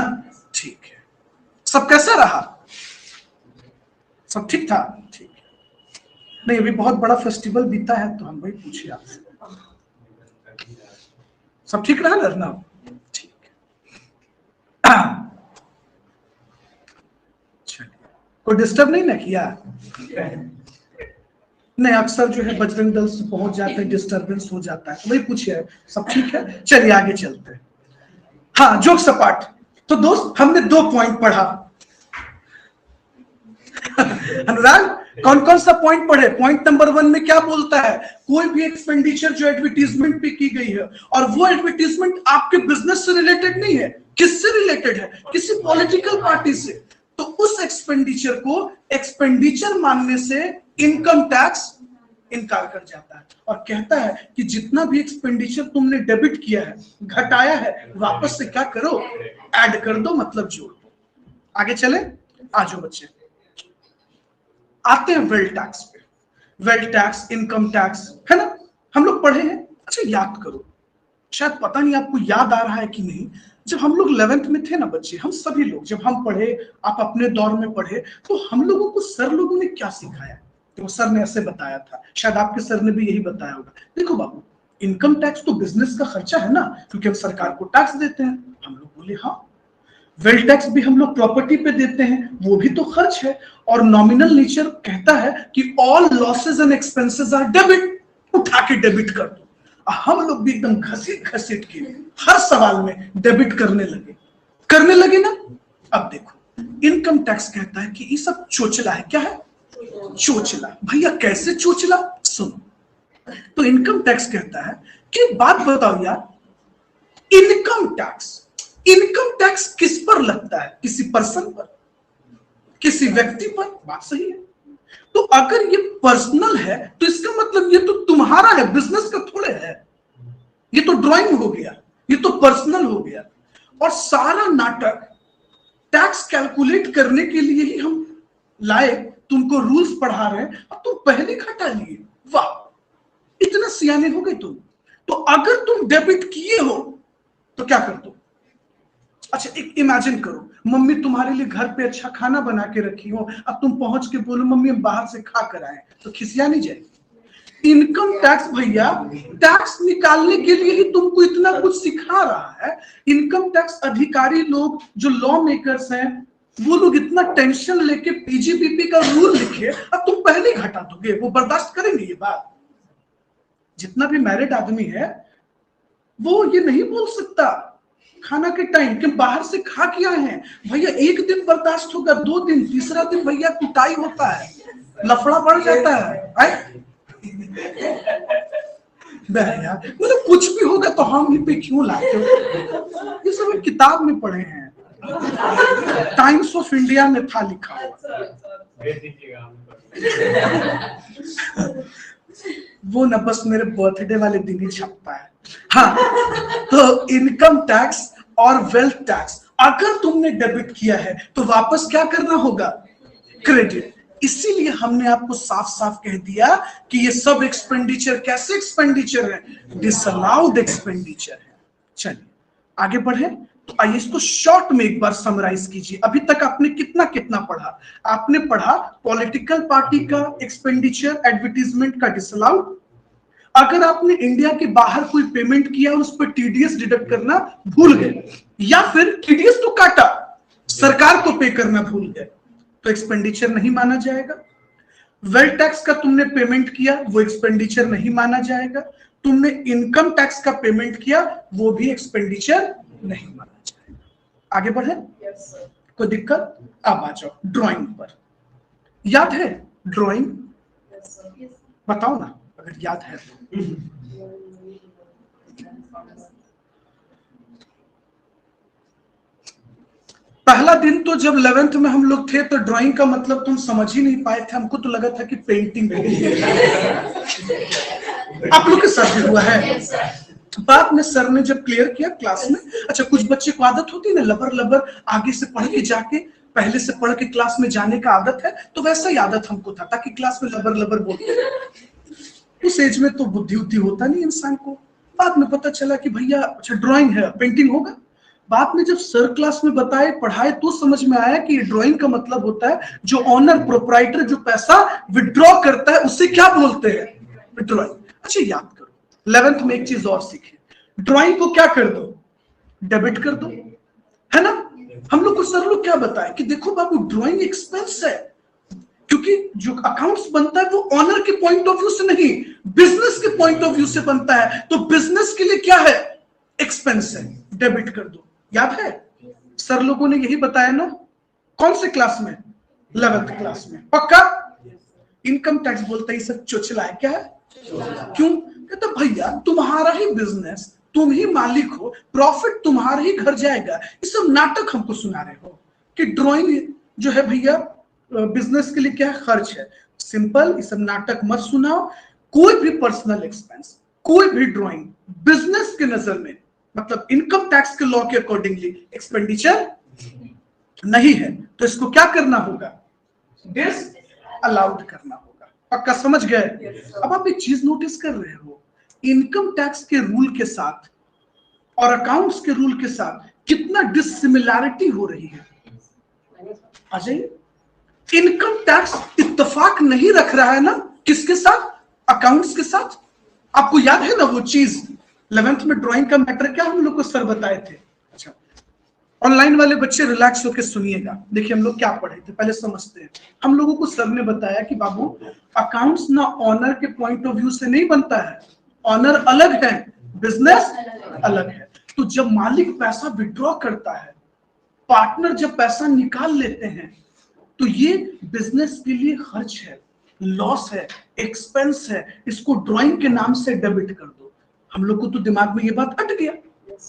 ठीक है। सब कैसा रहा? सब ठीक था? ठीक। नहीं अभी बहुत बड़ा फेस्टिवल बीता है तो हम वही पूछे आपसे, सब ठीक रहा ना? ठीक है। चलिए, कोई डिस्टर्ब नहीं ना किया? नहीं अक्सर जो है बजरंग दल से पहुंच जाते हैं, डिस्टर्बेंस हो जाता है, तो वही पूछे सब ठीक है। चलिए आगे चलते हैं। हाँ जोक सपाट। तो दोस्त हमने 2 पॉइंट पढ़ा। अनुराग कौन कौन सा पॉइंट पढ़े? पॉइंट नंबर 1 में क्या बोलता है, कोई भी एक्सपेंडिचर जो एडवर्टीजमेंट पे की गई है और वो एडवर्टीजमेंट आपके बिजनेस से रिलेटेड नहीं है, किससे रिलेटेड है, किसी पॉलिटिकल पार्टी से, तो उस एक्सपेंडिचर को एक्सपेंडिचर मानने से इनकम टैक्स इनकार कर जाता है और कहता है कि जितना भी एक्सपेंडिचर तुमने डेबिट किया है, घटाया है, वापस से क्या करो, ऐड कर दो, मतलब जोड़ दो। आगे चले, आ जाओ बच्चे, आते हैं वेल्थ टैक्स पे। वेल्थ टैक्स, इनकम टैक्स है ना, हम लोग पढ़े हैं। अच्छा याद करो, शायद पता नहीं आपको याद आ रहा है कि नहीं, जब हम लोग 11th में थे ना बच्चे, हम सभी लोग जब हम पढ़े, आप अपने दौर में पढ़े, तो हम लोगों को सर लोगों ने क्या सिखाया? तो सर ने ऐसे बताया था, शायद आपके सर ने भी यही बताया होगा, देखो बाबू इनकम टैक्स तो बिजनेस का खर्चा है ना, क्योंकि हम सरकार को टैक्स देते हैं। हम लोग बोले हाँ। वेल्थ टैक्स भी हम लोग प्रॉपर्टी पे देते हैं, वो भी तो खर्च है, और नॉमिनल नेचर कहता है कि all losses and expenses are debit, उठा के डेबिट कर दो। हम लोग भी एकदम घसीट घसीट के हर सवाल में डेबिट करने लगे ना। अब देखो इनकम टैक्स कहता है कि ये सब चोचला है। क्या है? चोचला। भैया कैसे चोचला? सुनो, तो इनकम टैक्स कहता है कि बात बताओ यार, इनकम टैक्स किस पर लगता है? किसी पर्सन पर, किसी व्यक्ति पर। बात सही है। तो अगर ये पर्सनल है तो इसका मतलब ये तो तुम्हारा है, बिजनेस का थोड़े है। ये तो ड्राइंग हो गया, ये तो पर्सनल हो गया। और सारा नाटक टैक्स कैलकुलेट करने के लिए ही हम लाए, तुमको रूल्स पढ़ा रहे हैं और तुम पहले घटा लिए। वाह, इतना सियाने हो गए तुम। तो अगर तुम डेबिट किए हो तो क्या कर दो? अच्छा एक इमेजिन करो, मम्मी तुम्हारे लिए घर पे अच्छा खाना बना के रखी हो, अब तुम पहुंच के बोलो मम्मी हम बाहर से खा कर आए, तो खिसिया नहीं जाएगी? इनकम टैक्स भैया टैक्स निकालने के लिए ही तुमको इतना कुछ सिखा रहा है। इनकम टैक्स अधिकारी लोग जो लॉ मेकर्स हैं, वो लोग इतना टेंशन लेके पीजीबीपी का रूल लिखे, अब तुम पहले ही घटा दोगे, वो बर्दाश्त करेंगे ये बात? जितना भी मैरिड आदमी है वो ये नहीं बोल सकता खाना के टाइम कि बाहर से खा क्या है भैया, एक दिन बर्दाश्त होगा, 2 दिन, तीसरा दिन भैया कुटाई होता है, लफड़ा बढ़ जाता है। यार मतलब कुछ भी होगा तो हम ही पे क्यों लाते हो? ये सब किताब में पढ़े हैं, टाइम्स ऑफ इंडिया में था लिखा हुआ। वो ना बस मेरे बर्थडे वाले दिन ही छपता है। हाँ, तो इनकम टैक्स और वेल्थ टैक्स अगर तुमने डेबिट किया है तो वापस क्या करना होगा? क्रेडिट। इसीलिए हमने आपको साफ साफ कह दिया कि ये सब एक्सपेंडिचर कैसे एक्सपेंडिचर है? डिसअलाउड एक्सपेंडिचर है। चलिए आगे बढ़े। तो आइए इसको शॉर्ट में एक बार समराइज कीजिए। अभी तक आपने कितना कितना पढ़ा? आपने पढ़ा पॉलिटिकल पार्टी का एक्सपेंडिचर एडवर्टीजमेंट का डिसअलाउड। अगर आपने इंडिया के बाहर कोई पेमेंट किया उस पर टीडीएस डिडक्ट करना भूल गए, या फिर टीडीएस तो काटा, सरकार को पे करना भूल गए, तो एक्सपेंडिचर नहीं माना जाएगा। वेल्थ टैक्स का तुमने पेमेंट किया, वो एक्सपेंडिचर नहीं माना जाएगा। तुमने इनकम टैक्स का पेमेंट किया, वो भी एक्सपेंडिचर नहीं माना जाएगा। आगे बढ़े। कोई दिक्कत? अब आ जाओ ड्राइंग पर। याद है ड्राइंग? बताओ ना अगर याद है तो। पहला दिन तो जब 11th में हम लोग थे तो ड्राइंग का मतलब तुम समझ ही नहीं पाए थे। हमको तो लगा था कि पेंटिंग आप लोग के साथ भी हुआ है। बाद में सर ने जब क्लियर किया क्लास में, अच्छा कुछ बच्चे को आदत होती है ना लबर लबर आगे से पढ़ के जाके, पहले से पढ़ के क्लास में जाने का आदत है, तो वैसा ही आदत हमको था ताकि क्लास में लबर लबर बोलते। उस एज में तो बुद्धि उद्धि होता नहीं इंसान को। बाद में पता चला कि भैया अच्छा ड्राइंग है, पेंटिंग होगा। बाद में जब सर क्लास में बताए पढ़ाए तो समझ में आया कि ड्राइंग का मतलब होता है जो ऑनर प्रोप्राइटर जो पैसा विड्रॉ करता है उसे क्या बोलते हैं? विड्रॉइंग। अच्छा याद करो 11th में एक चीज और सीखे, ड्राइंग को क्या कर दो? डेबिट कर दो, है ना? हम लोग को सर लोग क्या बताए कि देखो बाबू ड्राइंग एक्सपेंस है, क्योंकि जो अकाउंट्स बनता है वो ऑनर के पॉइंट ऑफ व्यू से नहीं, बिजनेस के पॉइंट ऑफ व्यू से बनता है, तो बिजनेस के लिए क्या है? एक्सपेंस है, डेबिट कर दो। याद है सर लोगों ने यही बताया ना? कौन से क्लास में? 11th क्लास में। पक्का? इनकम टैक्स बोलता है सब चोचला है। क्या है? क्यों? कहता भैया तुम्हारा ही बिजनेस, तुम ही मालिक हो, प्रॉफिट तुम्हारे ही घर जाएगा, ये सब नाटक हमको सुना रहे हो कि ड्राइंग जो है भैया बिजनेस के लिए क्या है? खर्च है। सिंपल, ये सब नाटक मत सुनाओ। कोई भी पर्सनल एक्सपेंस, कोई भी ड्राइंग बिजनेस के नजर में मतलब इनकम टैक्स के लॉ के अकॉर्डिंगली एक्सपेंडिचर नहीं है, तो इसको क्या करना होगा? डिस अलाउड करना होगा। पक्का समझ गए? अब आप एक चीज नोटिस कर रहे हो, इनकम टैक्स के रूल के साथ और अकाउंट्स के रूल के साथ कितना डिसिमिलैरिटी हो रही है। आ जाइए। इनकम टैक्स इत्तेफाक नहीं रख रहा है ना किसके साथ? अकाउंट्स के साथ। आपको याद है ना वो चीज 11th में ड्राइंग का मैटर क्या हम लोग को सर बताए थे? अच्छा ऑनलाइन वाले बच्चे रिलैक्स होकर सुनिएगा। देखिए हम लोग क्या पढ़े थे पहले समझते हैं। हम लोगों को सर ने बताया कि बाबू अकाउंट्स ना ऑनर के पॉइंट ऑफ व्यू से नहीं बनता है, ऑनर अलग है, बिजनेस अलग है। तो जब मालिक पैसा विड्रॉ करता है, पार्टनर जब पैसा निकाल लेते हैं, तो ये बिजनेस के लिए खर्च है, लॉस है, एक्सपेंस है, इसको ड्राइंग के नाम से डेबिट कर दो। हम लोग को तो दिमाग में ये बात अट गया।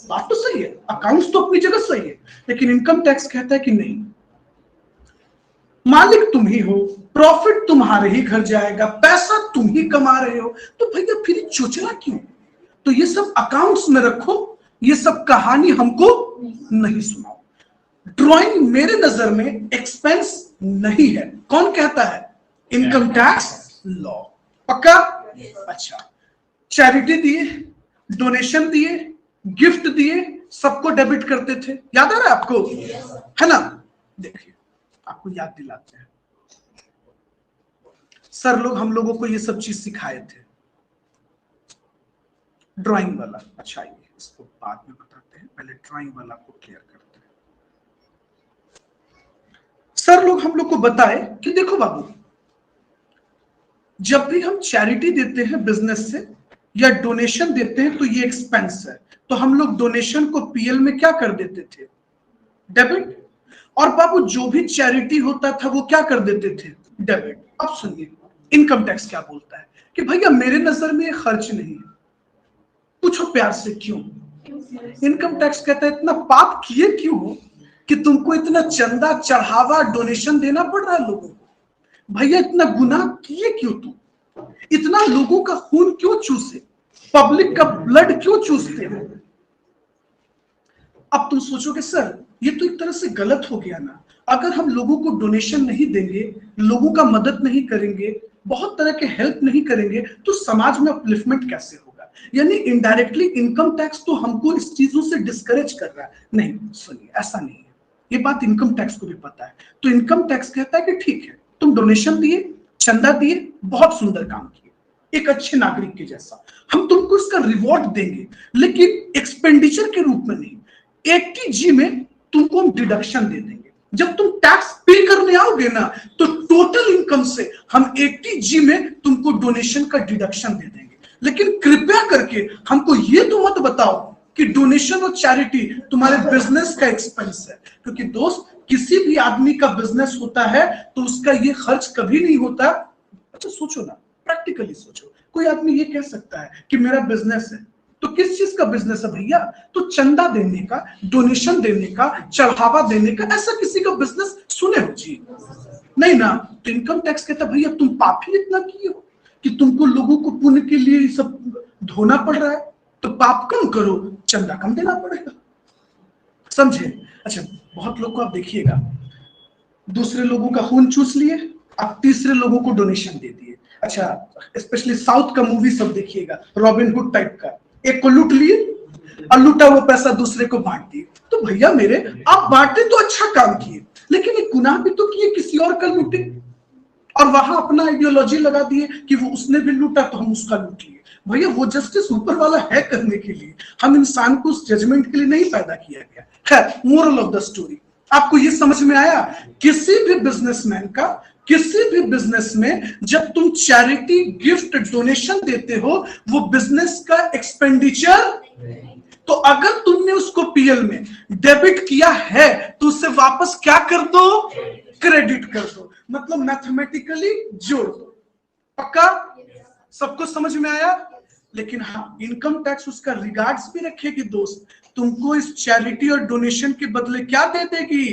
बात तो सही है, अकाउंट्स तो अपनी जगह सही है, लेकिन इनकम टैक्स कहता है कि नहीं, मालिक तुम ही हो, प्रॉफिट तुम्हारे ही घर जाएगा, पैसा तुम ही कमा रहे हो, तो भैया फिर चोचला क्यों? तो ये सब अकाउंट्स में रखो, ये सब कहानी हमको नहीं सुनाओ। ड्राइंग मेरे नजर में एक्सपेंस नहीं है। कौन कहता है? Income tax law. पक्का? अच्छा चैरिटी दिए, डोनेशन दिए, गिफ्ट दिए, सबको डेबिट करते थे। याद आ रहा है आपको? है ना? देखिए आपको याद दिलाते हैं, सर लोग हम लोगों को ये सब चीज सिखाए थे ड्राइंग वाला। अच्छा ये इसको बाद में बताते हैं, पहले ड्राइंग वाला को क्लियर करते हैं। सर लोग हम लोग को बताए कि देखो बाबू, जब भी हम चैरिटी देते हैं बिजनेस से या डोनेशन देते हैं तो ये एक्सपेंस है, तो हम लोग डोनेशन को पीएल में क्या कर देते थे, डेबिट। और बाबू जो भी चैरिटी होता था वो क्या कर देते थे, डेबिट। अब सुनिए इनकम टैक्स क्या बोलता है कि भैया मेरे नजर में ये खर्च नहीं है। पूछो प्यार से क्यों? इनकम टैक्स कहता है इतना पाप किए क्यों हो कि तुमको इतना चंदा चढ़ावा डोनेशन देना पड़ रहा है लोगों को? भैया इतना गुनाह किए क्यों तुम? इतना लोगों का खून क्यों चूसे, पब्लिक का ब्लड क्यों चूसते हो? अब तुम सोचोगे सर ये तो एक तरह से गलत हो गया ना, अगर हम लोगों को डोनेशन नहीं देंगे, लोगों का मदद नहीं करेंगे, बहुत तरह के हेल्प नहीं करेंगे, तो समाज में अपलिफ्टमेंट कैसे होगा? यानी इनडायरेक्टली इनकम टैक्स तो हमको इस चीजों से डिस्करेज कर रहा है। नहीं सुनिए, ऐसा नहीं है, ये बात इनकम टैक्स को भी पता है। तो इनकम टैक्स कहता है कि ठीक है, तुम डोनेशन दिए, चंदा दिए, बहुत सुंदर काम किए, एक अच्छे नागरिक के जैसा, हम तुमको इसका रिवॉर्ड देंगे, लेकिन एक्सपेंडिचर के रूप में नहीं। 80G में तुमको हम डिडक्शन दे देंगे। जब तुम टैक्स पे करने आओगे ना, तो टोटल इनकम से हम 80G में तुमको डोनेशन का डिडक्शन दे देंगे। लेकिन कृपया करके हमको ये तो मत बताओ कि डोनेशन और चैरिटी तुम्हारे बिजनेस का एक्सपेंस है, क्योंकि दोस्त किसी भी आदमी का बिजनेस होता है तो उसका ये खर्च कभी नहीं होता। अच्छा सोचो ना, प्रैक्टिकली सोचो, कोई आदमी ये कह सकता है कि मेरा बिजनेस है, तो किस चीज का बिजनेस है भैया? तो चंदा देने का, डोनेशन देने का, चढ़ावा देने का, ऐसा किसी का बिजनेस सुने हो जी? नहीं ना। तो इनकम टैक्स कहता भैया तुम पाप ही इतना किए हो कि तुमको लोगों को पुण्य के लिए सब धोना पड़ रहा है, तो पाप कम करो, चंदा कम देना पड़ेगा। समझे? अच्छा बहुत लोग को आप देखिएगा, दूसरे लोगों का खून चूस लिए, आप तीसरे लोगों को डोनेशन दे दिए। अच्छा स्पेशली साउथ का मूवी सब देखिएगा, रॉबिन हुड टाइप का, एक को लूट लिए और लूटा वो पैसा दूसरे को बांट दिए। तो भैया मेरे, आप बांटे तो अच्छा काम किए, लेकिन एक गुनाह भी तो किए, किसी और का लूटे और वहां अपना आइडियोलॉजी लगा दिए कि वो उसने भी लूटा तो हम उसका लूट लिए। भैया वो जस्टिस ऊपर वाला है करने के लिए, हम इंसान को उस जजमेंट के लिए नहीं पैदा किया गया। खैर मोरल ऑफ द स्टोरी आपको ये समझ में आया? किसी भी बिजनेसमैन का, किसी भी बिजनेस में जब तुम चैरिटी, गिफ्ट, डोनेशन देते हो, वो बिजनेस का एक्सपेंडिचर। तो अगर तुमने उसको पीएल में डेबिट किया है तो उसे वापस क्या कर दो, क्रेडिट कर दो, मतलब मैथमेटिकली जोड़ दो। पक्का? सबको समझ में आया? लेकिन हाँ, इनकम टैक्स उसका रिगार्ड्स भी रखेगी दोस्त, तुमको इस चैरिटी और डोनेशन के बदले क्या दे देगी?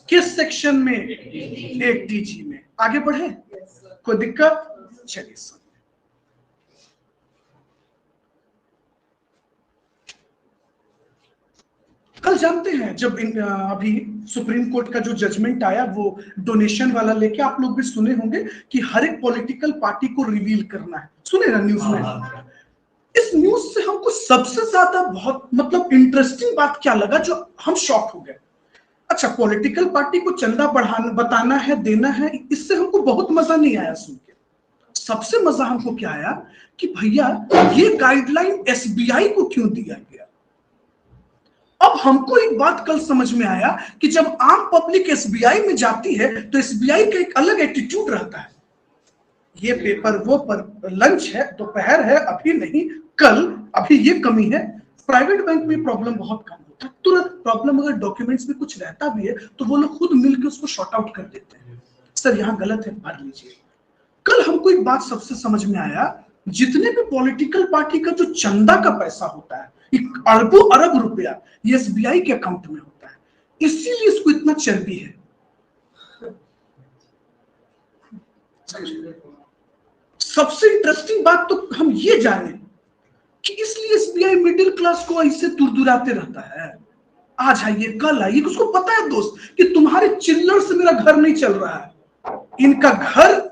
किस सेक्शन में? 80G में। आगे बढ़े, कोई दिक्कत? चलिए सुन, कल जानते हैं जब अभी सुप्रीम कोर्ट का जो जजमेंट आया वो डोनेशन वाला लेके, आप लोग भी सुने होंगे कि हर एक पॉलिटिकल पार्टी को रिवील करना है, सुने ना न्यूज में? इस न्यूज से हमको सबसे ज्यादा बहुत मतलब इंटरेस्टिंग बात क्या लगा, जो हम शॉक हो गए। अच्छा पॉलिटिकल पार्टी को चंदा बढ़ाना, बताना है, देना है, इससे हमको बहुत मजा नहीं आया सुन के। सबसे मजा हमको क्या आया कि भैया ये गाइडलाइन एसबीआई को क्यों दिया गया? अब हमको एक बात कल समझ में आया कि जब आम पब्लिक एसबीआई में जाती है तो एसबीआई का एक अलग एटीट्यूड रहता है, ये पेपर वो पर लंच है, दोपहर है, अभी नहीं कल, अभी ये कमी है। प्राइवेट बैंक में प्रॉब्लम बहुत कम होता है, तुरंत प्रॉब्लम अगर डॉक्यूमेंट्स में कुछ रहता भी है तो वो लोग खुद मिलकर उसको शॉर्ट आउट कर देते हैं, सर यहाँ गलत है भर लीजिए। कल हमको एक बात सबसे समझ में आया, जितने भी पॉलिटिकल पार्टी का जो चंदा का पैसा होता है, अरबों अरब रुपया, ये एसबीआई के अकाउंट में होता है, इसीलिए इसको इतना चर्बी है। सबसे इंटरेस्टिंग बात तो हम ये जाने कि इसलिए एसबीआई मिडिल क्लास को ऐसे दुरदुराते रहता है, आज आइए कल आइए। उसको पता है दोस्त कि तुम्हारे चिल्लर से मेरा घर नहीं चल रहा है, इनका घर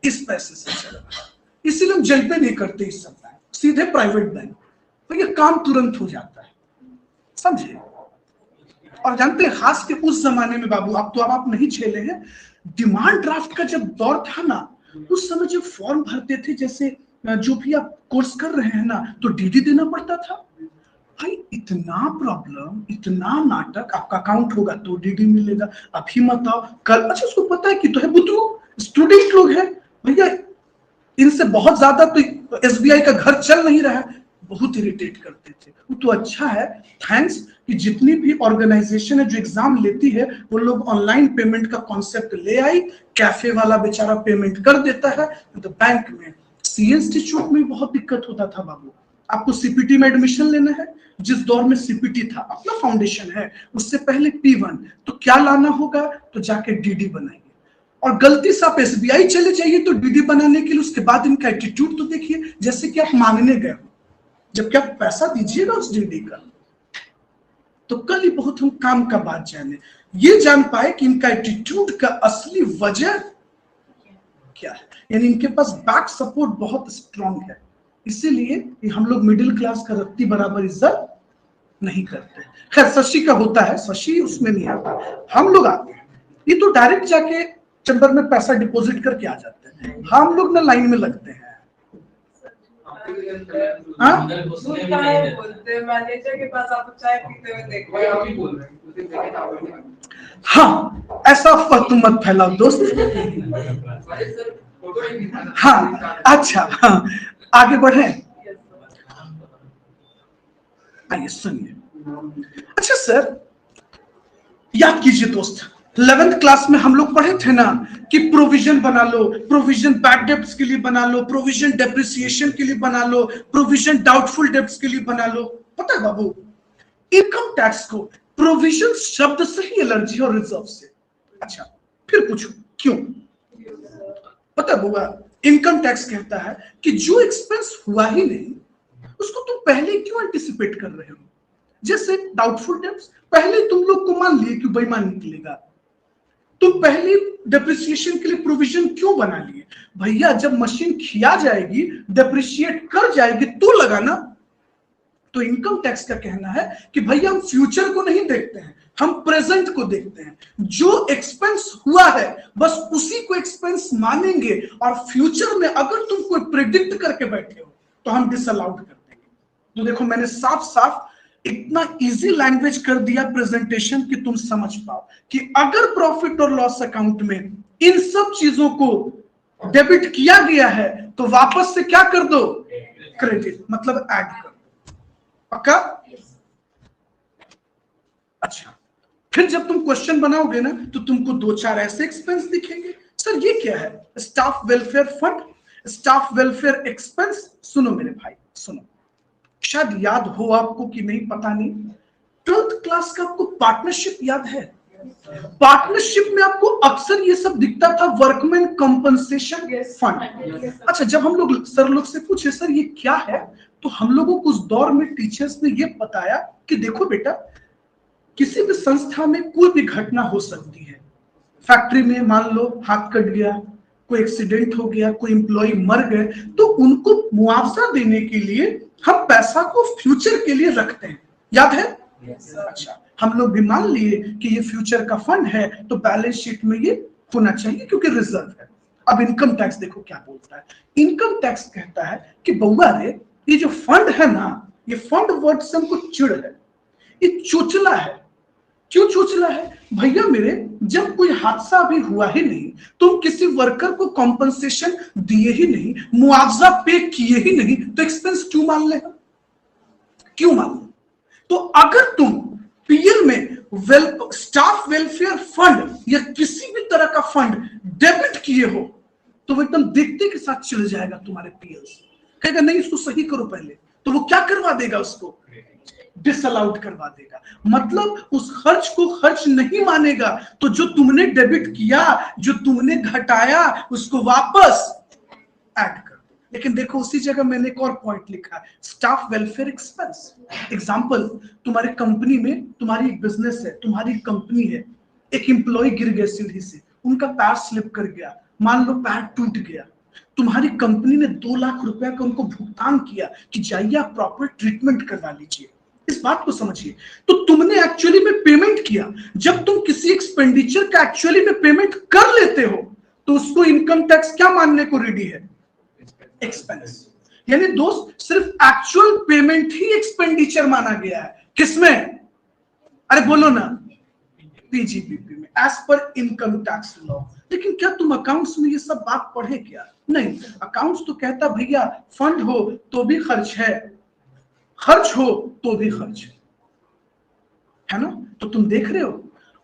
इस पैसे से चल रहा है, इसीलिए हम जल पे नहीं करते इस समय, सीधे प्राइवेट बैंक, तो ये काम तुरंत हो जाता है, समझे? और जानते हैं खास के उस जमाने में बाबू, अब तो आप नहीं झेले हैं, डिमांड ड्राफ्ट का जब दौर था ना, उस समय जब फॉर्म भरते थे, जैसे जो भी आप कोर्स कर रहे हैं ना, तो डीडी देना पड़ता था, भाई इतना प्रॉब्लम, इतना नाटक, आपका अकाउंट होगा तो डीडी मिलेगा, अभी मत आओ कल। अच्छा उसको पता है कि तो है बुद्धू स्टूडेंट लोग हैं भैया, इनसे बहुत ज्यादा तो एसबीआई का घर चल नहीं रहा है, बहुत इरिटेट करते थे वो। तो अच्छा है, थैंक्स कि जितनी भी ऑर्गेनाइजेशन है जो एग्जाम लेती है वो लोग ऑनलाइन पेमेंट का कॉन्सेप्ट ले आई, कैफे वाला बेचारा पेमेंट कर देता है। तो बैंक में सी इंस्टीट्यूट में बहुत दिक्कत होता था बाबू, आपको सीपीटी में एडमिशन लेना है, जिस दौर में सीपीटी था अपना फाउंडेशन है, उससे पहले P1, तो क्या लाना होगा, तो जाके डीडी बनाइए। और गलती से आप एसबीआई चले जाइए तो डीडी बनाने के लिए, उसके बाद इनका एटीट्यूड तो देखिए, जैसे कि आप मांगने गए हो, जबकि आप पैसा दीजिएगा उस डीडी का। तो कल ही बहुत हम काम का बात जाने, ये जान पाए कि इनका एटीट्यूड का असली वजह क्या है, यानी इनके पास बैक सपोर्ट बहुत स्ट्रांग है, इसीलिए हम लोग मिडिल क्लास का रत्ती बराबर इज्जत नहीं करते। खैर शशि का होता है, शशि उसमें नहीं आता, हम लोग आते हैं, ये तो डायरेक्ट जाके चैम्बर में पैसा डिपॉजिट करके आ जाते हैं, हम लोग ना लाइन में लगते हैं। हाँ ऐसा फर्क मत फैलाओ दोस्त। हाँ अच्छा, हाँ आगे बढ़े, आइए सुनिए। अच्छा सर याद कीजिए दोस्त, 11th क्लास में हम लोग पढ़े थे ना कि प्रोविजन बना लो, प्रोविजन बैड डेब्ट्स के लिए बना लो, प्रोविजन डेप्रिसिएशन के लिए बना लो, प्रोविजन डाउटफुल डेब्ट्स के लिए बना लो। पता है बाबू, इनकम टैक्स को प्रोविजन शब्द से ही एलर्जी और रिजर्व से। अच्छा फिर पूछो क्यों? पता है बुआ, इनकम टैक्स कहता है कि जो एक्सपेंस हुआ ही नहीं उसको तुम पहले क्यों एंटिसिपेट कर रहे हो। जैसे डाउटफुल डेब्ट्स, पहले तुम लोग को मान लिए कि बेईमान निकलेगा, तुम पहले डेप्रिसिएशन के लिए प्रोविजन क्यों बना लिए? भैया जब मशीन खिया जाएगी, डेप्रिशिएट कर जाएगी तो लगाना। तो इनकम टैक्स का कहना है कि भैया हम फ्यूचर को नहीं देखते हैं, हम प्रेजेंट को देखते हैं, जो एक्सपेंस हुआ है बस उसी को एक्सपेंस मानेंगे, और फ्यूचर में अगर तुम कोई प्रेडिक्ट करके बैठे हो तो हम डिसअलाउड कर देंगे। तो देखो मैंने साफ साफ इतना इजी लैंग्वेज कर दिया प्रेजेंटेशन कि तुम समझ पाओ कि अगर प्रॉफिट और लॉस अकाउंट में इन सब चीजों को डेबिट किया गया है तो वापस से क्या कर दो, क्रेडिट, मतलब ऐड कर दो। पक्का? अच्छा फिर जब तुम क्वेश्चन बनाओगे ना तो तुमको 2-4 ऐसे एक्सपेंस दिखेंगे, सर ये क्या है, staff welfare fund, staff welfare expense. सुनो मेरे भाई सुनो, शायद याद हो आपको कि नहीं पता नहीं, 12th क्लास का आपको पार्टनरशिप याद है? पार्टनरशिप में आपको अक्सर ये सब दिखता था, वर्कमैन कंपनसेशन फंड। अच्छा जब हम लोग सर लोग से पूछे सर ये क्या है, तो हम लोगों को उस दौर में टीचर्स ने ये बताया कि देखो बेटा, किसी भी संस्था में कोई भी घटना हो सकती है, फैक्ट्री में मान लो हाथ कट गया, कोई एक्सीडेंट हो गया, कोई एम्प्लॉय मर गए, तो उनको मुआवजा देने के लिए हम पैसा को फ्यूचर के लिए रखते हैं, याद है? अच्छा हम लोग भी मान लिए कि ये फ्यूचर का फंड है तो बैलेंस शीट में ये होना चाहिए क्योंकि रिजर्व है। अब इनकम टैक्स देखो क्या बोलता है, इनकम टैक्स कहता है कि बउआ रे ये जो फंड है ना, ये फंड वर्ड से हमको चिढ़ है, ये चोचला है। क्यों चोचला है? भैया मेरे जब कोई हादसा भी हुआ ही नहीं, तुम किसी वर्कर को कॉम्पनसेशन दिए ही नहीं, मुआवजा पे किए ही नहीं, तो एक्सपेंस क्यों मान ले, क्यों मान ले? तो अगर तुम पीएल में स्टाफ वेलफेयर फंड या किसी भी तरह का फंड डेबिट किए हो तो वो एकदम देखते के साथ चले जाएगा तुम्हारे पीएल से, कहेगा नहीं इसको सही करो पहले, तो वो क्या करवा देगा, उसको डिसअलाउड करवा देगा, मतलब उस खर्च को खर्च नहीं मानेगा। तो जो तुमने डेबिट किया, जो तुमने घटाया, उसको वापस ऐड कर दो। लेकिन देखो उसी जगह मैंने एक और पॉइंट लिखा है, स्टाफ वेलफेयर एक्सपेंस। एग्जांपल, तुम्हारे कंपनी में, तुम्हारी एक बिजनेस है, तुम्हारी कंपनी है, एक एम्प्लॉय गिर गया सीढ़ी से, उनका पैर स्लिप कर गया, मान लो पैर टूट गया, तुम्हारी कंपनी ने 2 लाख रुपया का उनको भुगतान किया कि जाइए आप प्रॉपर ट्रीटमेंट करवा लीजिए। इस बात को समझिए, तो तुमने एक्चुअली में पेमेंट किया। जब तुम किसी एक्सपेंडिचर का एक्चुअली में पेमेंट कर लेते हो तो उसको इनकम टैक्स क्या मानने को रेडी है, एक्सपेंस। यानी दोस्त सिर्फ एक्चुअल पेमेंट ही एक्सपेंडिचर माना गया है। किसमें? अरे बोलो ना, पीजीबीपी में, as per income tax law. लेकिन क्या तुम अकाउंट्स में ये सब बात पढ़े क्या? नहीं, अकाउंट्स तो कहता भैया फंड हो तो भी खर्च है, खर्च हो तो भी खर्च है ना। तो तुम देख रहे हो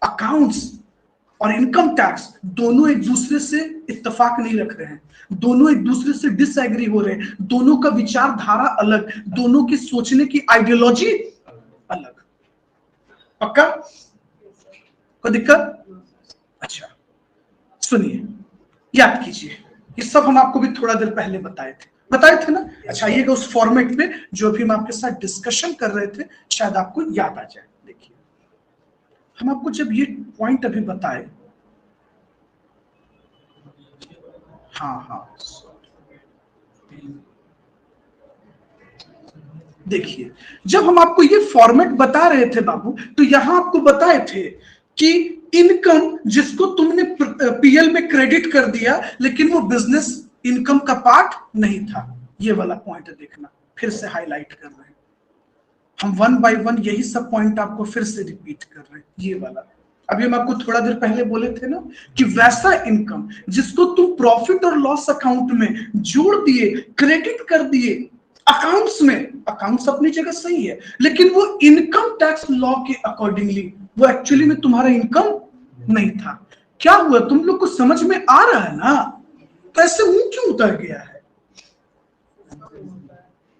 अकाउंट्स और इनकम टैक्स दोनों एक दूसरे से इत्तेफाक नहीं रख रहे हैं, दोनों एक दूसरे से डिसएग्री हो रहे हैं, दोनों का विचारधारा अलग, दोनों की सोचने की आइडियोलॉजी अलग। पक्का? कोई दिक्कत? अच्छा सुनिए, याद कीजिए, ये सब हम आपको भी थोड़ा देर पहले बताए थे ना। अच्छा आइएगा उस फॉर्मेट पे जो भी हम आपके साथ डिस्कशन कर रहे थे, शायद आपको याद आ जाए। देखिए, हम आपको जब ये पॉइंट अभी बताए, हाँ देखिए, जब हम आपको ये फॉर्मेट बता रहे थे बाबू, तो यहां आपको बताए थे कि इनकम जिसको तुमने पीएल में क्रेडिट कर दिया लेकिन वो बिजनेस इनकम का पार्ट नहीं था, ये वाला पॉइंट देखना, फिर से हाईलाइट कर रहे हैं हम, वन बाय वन यही सब पॉइंट आपको फिर से रिपीट कर रहे हैं। ये वाला अभी हम आपको थोड़ा देर पहले बोले थे ना कि वैसा इनकम जिसको तुम प्रॉफिट और लॉस अकाउंट में जोड़ दिए, क्रेडिट कर दिए अकाउंट्स में, अकाउंट्स अपनी जगह सही है, लेकिन वो इनकम टैक्स लॉ के अकॉर्डिंगली वो एक्चुअली में तुम्हारा इनकम नहीं था। क्या हुआ, तुम लोग को समझ में आ रहा है ना? तो ऐसे मुंह क्यों उतर गया है?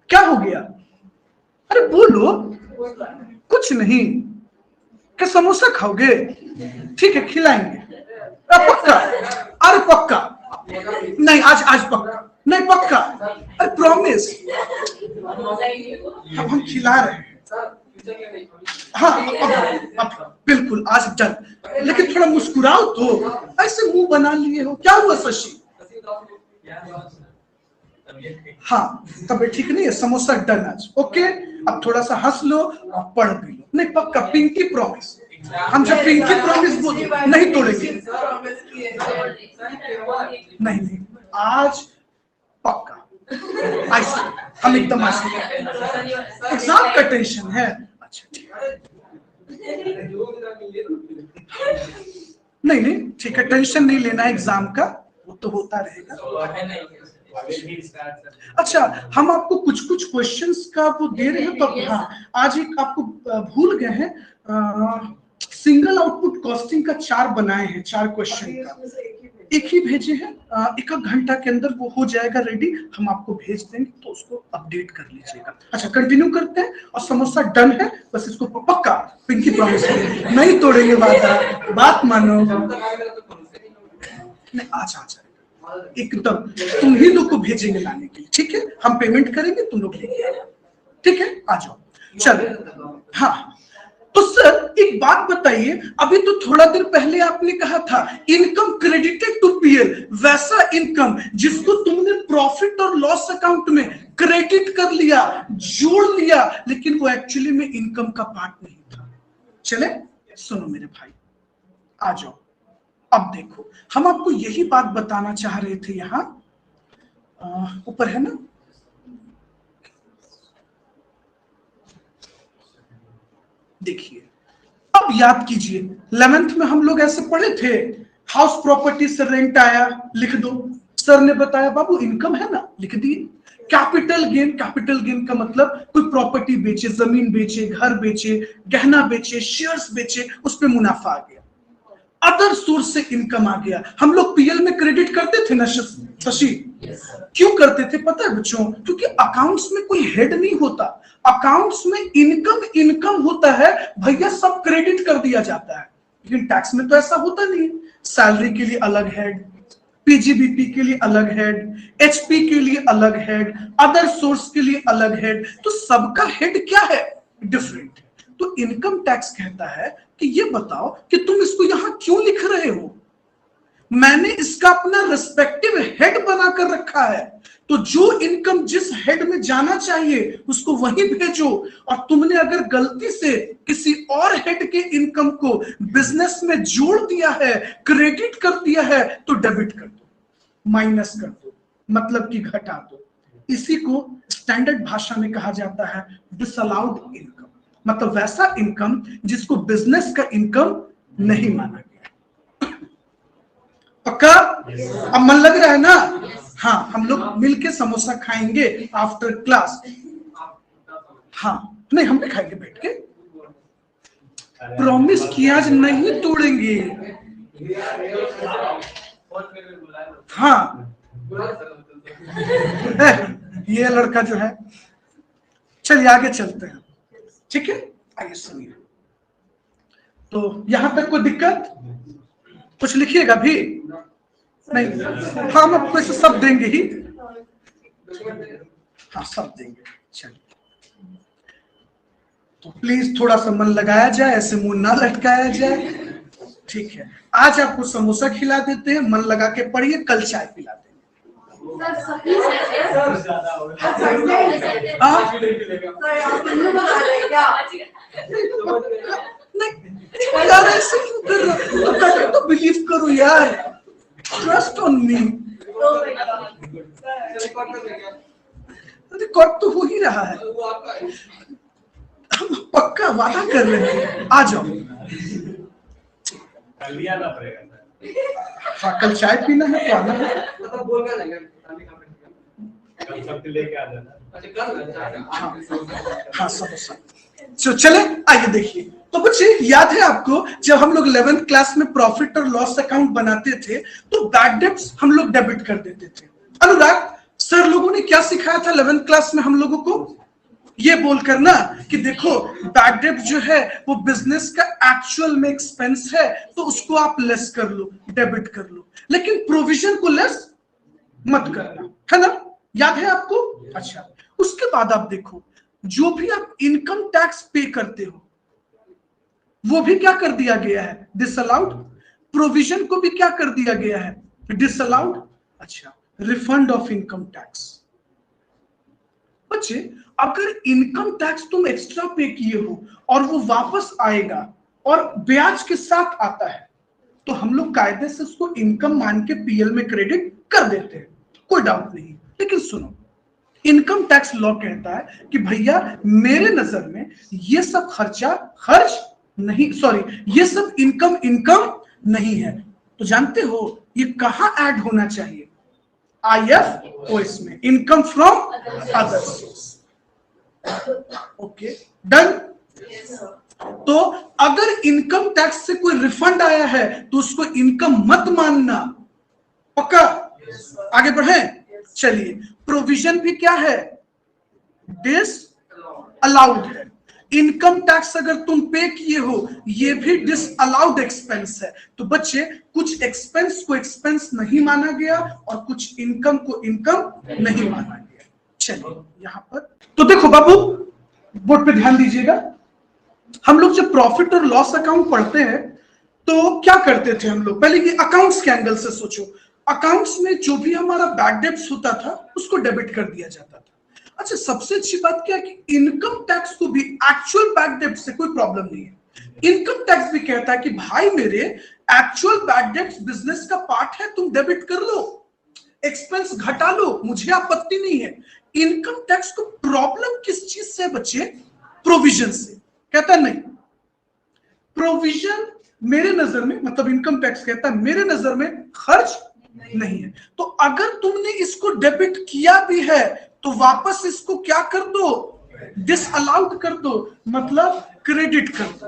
क्या हो गया? अरे बोलो। कुछ नहीं, क्या समोसा खाओगे? ठीक है खिलाएंगे, पक्का। अरे पक्का नहीं, आज पक्का नहीं, पक्का, अरे प्रॉमिस, हम खिला रहे हैं। हाँ अब बिल्कुल आज डन, लेकिन थोड़ा मुस्कुराओ तो, ऐसे मुंह बना लिए हो, क्या हुआ शशि? हाँ तब ठीक नहीं है, समोसा डन आज, ओके। अब थोड़ा सा हंस लो और पढ़ भी लो। नहीं पक्का, पिंकी प्रॉमिस, हम जब पिंकी प्रॉमिस बोलते नहीं तोड़ेंगे, नहीं आज पक्का, ऐसे हम एकदम ऐसे, एग्जाम का टेंशन है। अच्छा ठीक नहीं ठीक है, टेंशन नहीं लेना है एग्जाम का, वो तो होता रहेगा। अच्छा हम आपको कुछ क्वेश्चंस का वो दे रहे हैं, तो हाँ आज एक आपको भूल गए हैं, सिंगल आउटपुट कॉस्टिंग का 4 बनाए हैं, 4 क्वेश्चन का, एक ही भेजे हैं, एक घंटा के अंदर वो हो जाएगा रेडी, हम आपको भेज देंगे, तो उसको अपडेट कर लीजिएगा। अच्छा कंटिन्यू करते हैं, और समोसा डन है, बस इसको पक्का पिंकी प्रॉमिस नहीं तोड़ेंगे, बात मानो। नहीं अच्छा एकदम तुम ही लोग को भेजेंगे लाने के लिए, ठीक है? हम पेमेंट करेंगे, तुम लोग लेके आए, ठीक है? आ जाओ, चलो। हाँ तो सर एक बात बताइए, अभी तो थोड़ा देर पहले आपने कहा था इनकम क्रेडिटेड टू पीएल, वैसा इनकम जिसको तुमने प्रॉफिट और लॉस अकाउंट में क्रेडिट कर लिया, जोड़ लिया, लेकिन वो एक्चुअली में इनकम का पार्ट नहीं था। चले सुनो मेरे भाई, आ जाओ। अब देखो हम आपको यही बात बताना चाह रहे थे, यहां ऊपर है ना, देखिए अब याद कीजिए 11th में हम लोग ऐसे पढ़े थे, हाउस प्रॉपर्टी से रेंट आया लिख दो, सर ने बताया बाबू इनकम है ना, लिख दिए। कैपिटल गेन का मतलब कोई प्रॉपर्टी बेचे, जमीन बेचे, घर बेचे, गहना बेचे, शेयर्स बेचे, उस पे मुनाफा आ गया। अदर सोर्स से इनकम आ गया, हम लोग पीएल में क्रेडिट करते थे ना शशि? क्यों करते थे पता है बच्चों? क्योंकि अकाउंट्स में कोई हेड नहीं होता, अकाउंट्स में इनकम होता है भैया, सब क्रेडिट कर दिया जाता है। लेकिन टैक्स में तो ऐसा होता नहीं, सैलरी के लिए अलग हेड, पीजीबीपी के लिए अलग हेड, एचपी के लिए अलग हेड, अदर सोर्स के लिए अलग हेड, तो सबका हेड क्या है? डिफरेंट। तो इनकम टैक्स कहता है कि ये बताओ कि तुम इसको यहां क्यों लिख रहे हो? मैंने इसका अपना रिस्पेक्टिव हेड बनाकर रखा है, तो जो इनकम जिस हेड में जाना चाहिए उसको वहीं भेजो, और तुमने अगर गलती से किसी और हेड के इनकम को बिजनेस में जोड़ दिया है, क्रेडिट कर दिया है, तो डेबिट कर दो, माइनस कर दो, मतलब कि घटा दो। इसी को स्टैंडर्ड भाषा में कहा जाता है डिसअलाउड इनकम, मतलब वैसा इनकम जिसको बिजनेस का इनकम नहीं माना गया। पक्का? अब मन लग रहा है ना? हाँ, हम लोग मिलके समोसा खाएंगे आफ्टर क्लास। हाँ, नहीं हम भी खाएंगे बैठ के, प्रॉमिस किया आज नहीं तोड़ेंगे। हाँ ये लड़का जो है, चलिए आगे चलते हैं, ठीक है? आइए सुनिए। तो यहां तक कोई दिक्कत? कुछ लिखिएगा भी नहीं? हाँ, हम आपको ऐसे सब देंगे ही, हाँ सब देंगे। चलिए, तो प्लीज थोड़ा सा मन लगाया जाए, ऐसे मुंह ना लटकाया जाए, ठीक है? आज आपको समोसा खिला देते हैं, मन लगा के पढ़िए, कल चाय पिला देंगे। यार ऐसे तो बिलीव करो यार, ट्रस्ट ऑन मी। रिकॉर्ड तो हो ही रहा है, हम पक्का वादा कर रहे हैं। आ जाओ, हाँ कल चाय पीना है तो आना है, हाँ समोसा। चले आइए देखिए। तो बच्चे याद है आपको, जब हम लोग 11th क्लास में प्रॉफिट और लॉस अकाउंट बनाते थे तो बैड डेब्ट्स हम लोग डेबिट कर देते थे। अनुराग सर लोगों ने क्या सिखाया था 11th क्लास में हम लोगों को? ये बोलकर ना कि देखो बैड डेब्ट जो है वो बिजनेस का एक्चुअल में एक्सपेंस है, तो उसको आप लेस कर लो, डेबिट कर लो, लेकिन प्रोविजन को लेस मत करना, है ना? याद है आपको? अच्छा, उसके बाद आप देखो, जो भी आप इनकम टैक्स पे करते हो वो भी क्या कर दिया गया है? डिसअलाउड। प्रोविजन को भी क्या कर दिया गया है? डिसअलाउड। अच्छा, रिफंड ऑफ इनकम टैक्स। बच्चे अगर इनकम टैक्स तुम एक्स्ट्रा पे किए हो और वो वापस आएगा और ब्याज के साथ आता है, तो हम लोग कायदे से उसको इनकम मान के पीएल में क्रेडिट कर देते हैं, कोई डाउट नहीं। लेकिन सुनो, इनकम टैक्स लॉ कहता है कि भैया मेरे नजर में ये सब खर्चा खर्च नहीं, सॉरी ये सब इनकम नहीं है। तो जानते हो ये कहां ऐड होना चाहिए? IFOS में, income from other source. Okay done. तो अगर इनकम टैक्स से कोई रिफंड आया है तो उसको इनकम मत मानना, पक्का? आगे बढ़े, चलिए। प्रोविजन भी क्या है? डिसअलाउड है। इनकम टैक्स अगर तुम पे किए हो ये भी डिसअलाउड एक्सपेंस है। तो बच्चे कुछ एक्सपेंस को एक्सपेंस नहीं माना गया और कुछ इनकम को इनकम नहीं माना गया। चलिए यहां पर तो देखो बाबू, बोर्ड पे ध्यान दीजिएगा। हम लोग जब प्रॉफिट और लॉस अकाउंट पढ़ते हैं तो क्या करते थे हम लोग? पहले ये अकाउंट्स के एंगल से सोचो। अकाउंट्स में जो भी हमारा बैड डेब्ट्स होता था उसको डेबिट कर दिया जाता था। अच्छा, सबसे अच्छी बात क्या है कि इनकम टैक्स को भी एक्चुअल बैड डेब्ट से कोई प्रॉब्लम नहीं है। इनकम टैक्स भी कहता है कि भाई मेरे एक्चुअल बैड डेब्ट्स बिजनेस का पार्ट है, तुम डेबिट कर लो, एक्सपेंस घटा लो, मुझे आपत्ति नहीं है। इनकम टैक्स को प्रॉब्लम किस चीज से बच्चे? प्रोविजन से। कहता नहीं, प्रोविजन मेरे नजर में, मतलब इनकम टैक्स कहता है मेरे नजर में खर्च नहीं है। तो अगर तुमने इसको डेबिट किया भी है तो वापस इसको क्या कर दो? डिसअलाउड कर दो, मतलब क्रेडिट कर दो।